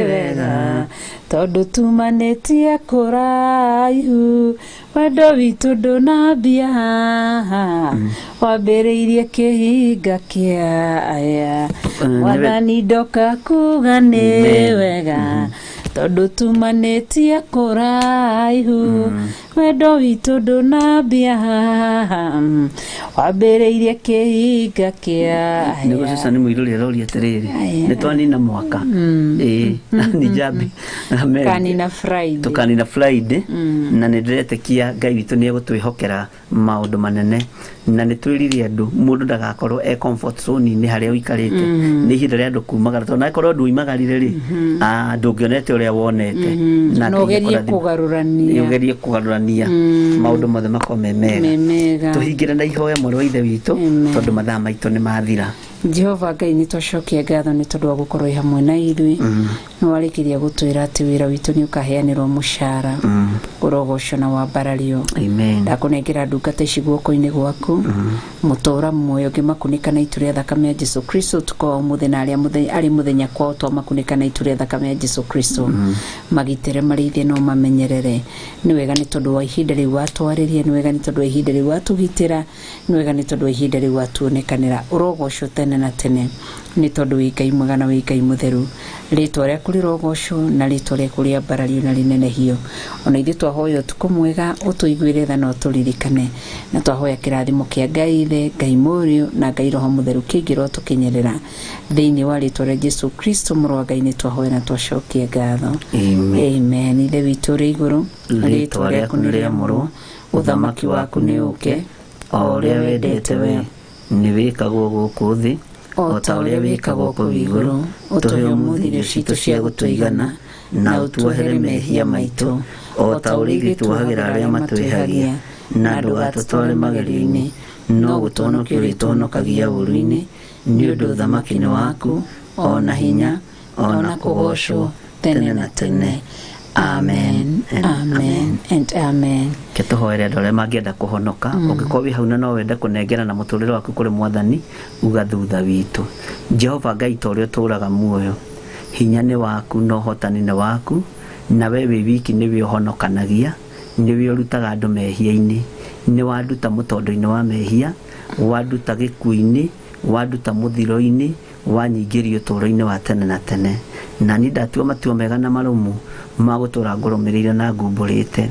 wega tondu tumanetie kuraihu wendo witu ndunambia wambiriirie kihinga kia aya wathani ndoka kuga ni wega tondu tumanetie kuraihu wendo witu ndunambia wambiriirie kihinga kia niguo sasa ni muiruri aroria atiriri ni twanina mwaka ni jambi kanina Friday tukanina Friday na ni ndiretekia Ngai witu ni egutwihokera maundu manene na ni twirire andu mundu ndagakorwo comfort zone ni haria uikarite ni ihinda ria andu kumagara tondu nakorwo ndu imagarire ri ndungionete uria wonete na nogerie kugarurania maundu mothe makome mega tuhingire na ihoya mwari wa ithe witu tondu mathaa maitu ni mathira. Jehova Ngai ni twacokia ngatho ni tondu wa gukorwo i hamwe na ithui no warikiria gutwira ati wira witu ni ukaheanirwo mushara urogoco na wambarario. Amen. Ndakunengera ndungata ici guoko-ini gwaku mutura muoyo ngimakunika na itu ria thakame ya Jesu Kristo tuko umuthi na ari muthenya kwao twamakunika na itu ria thakame ya Jesu Kristo magitire marithie no mamenyerere. Ni wega ni tondu wa ihinda riu watwaririe, ni wega ni tondu wa ihinda riu watugitira, ni wega ni tondu wa ihinda riu watuonekanira. Urogoco tene na tene ni tondu wi Ngai mwega na wi Ngai mutheru. Ritwa riaku rirogoco na ritwa riaku riambarario na rinenehio. Ona ithuĩ twahoya ũtukũ mwega ũtũiguĩre tha na ũtũririkane na twahoya kĩrathimo kĩa Ngai Ithe, Ngai Mũriũ na Ngai Roho Mũtheru kĩingĩre ũtũkinyĩrĩra thĩinĩ wa rĩtwa rĩa Jesu Kristo mũrũ wa Ngai nĩ twahoya na twacokia ngatho. Amen. Ithe witũ ũrĩ igũrũ, rĩtwa rĩaku nĩ rĩamũrwo, ũthamaki waku nĩ ũke, o ũrĩa wendete we nĩ wĩkagwo gũkũ thĩ o ta ũrĩa wĩkagwo kũu igũrũ. Ũtũhe ũmũthĩ irio citũ cia gũtũigana na ũtuohere mehia maitũ o ta ũrĩa ithuĩ tuohagĩra arĩa matwĩhagia na ndũgatũtware magerio-inĩ no gũtũhonokia ũrĩa ũtũhonokagia ũũru-inĩ nĩ ũndũ ũthamaki nĩ waku o na hinya o na kũgocwo tene na tene. Amen, amen and amen. Ketuhoere andu aria mangienda kuhonoka ungikorwo wi hau na no wende kunengerana muturire waku kuri mwathani uga thutha witu. Jehova Ngai ta uria turaga muoyo hinya ni waku no hotani ni waku na we wi wiki ni wi honokanagia ni wi urutaga andu mehia-ini ni wanduta mutondo-ini wa mehia wanduta gikuini wanduta muthiro-ini wanyingiria uturo-ini wa tene na tene na ni ndatua matua mega na marumu magutura ngurumiriire na ngumburite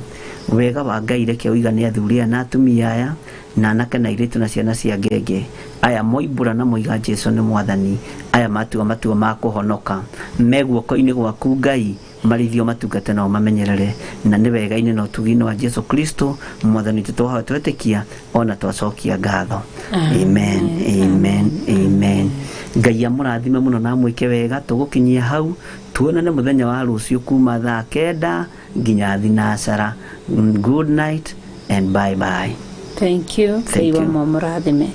wega wa Ngai reke uigane athuri na atumia aya na anake na iritu na ciana cia ngenge aya moimbura na moiga Jesu ni mwathani aya matua ma kuhonoka meguoko-ini gwaku Ngai marithio matungate na mamenyerere na ni wega-ini na utugino wa Jesu Kristo mwathani tutwaha twetekia ona twacokia ngatho. Amen, amen, amen. Ngai amurathime muno na mwike wega tugukinyia hau tuonane muthenya wa rucio kuma thaa 9 nginya thinacara. Good night and bye bye. Thank you. Thank you. Murathime.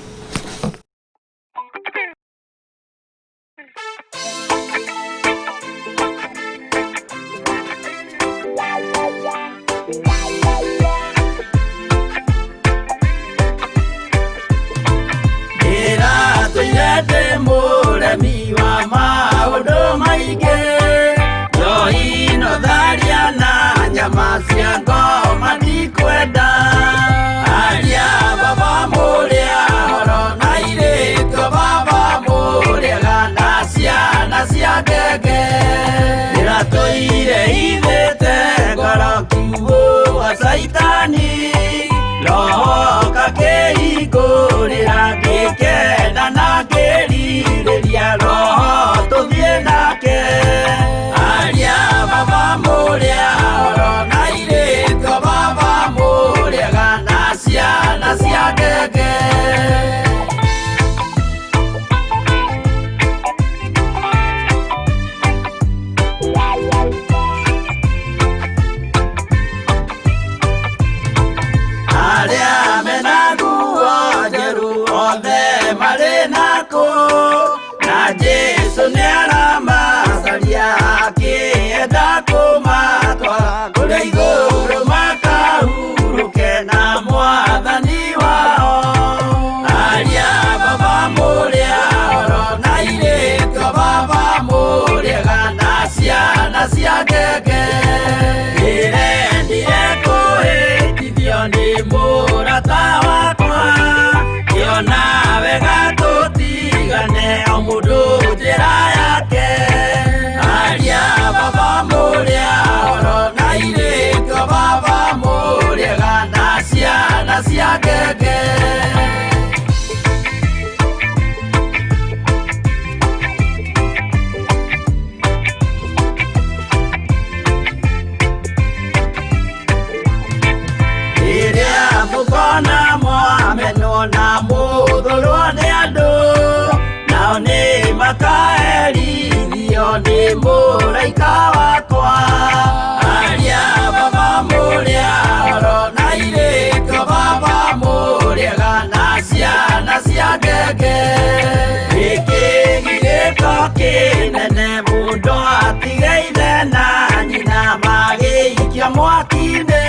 Saitani roho kakehingũrĩra ngĩkenda na ngĩrirĩria roho tũthiĩ nake aria baba mũrĩa horo na irĩtwo baba mũrĩaga na ciana cia ngenge. ona muthurwo ni andu nao ni makaerithio ni muraika wakwa aria baba muria na irĩko baba mũrĩega na ciana cia ngenge gĩkĩ gĩrĩko kĩnene mũndũ atigeire na nyina magĩikia mwaki-inĩ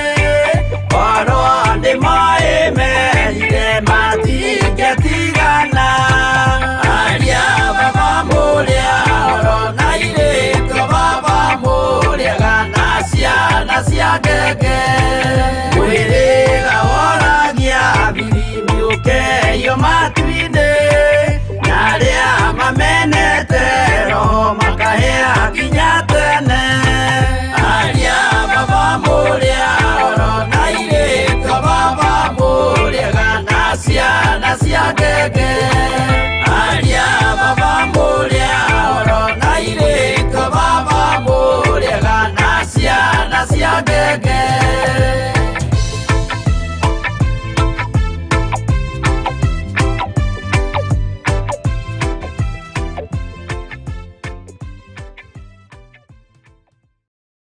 oro andĩ moĩmerire matingĩtigana aria baba mũrĩa na irĩko baba mũrĩega na ciana cia ngenge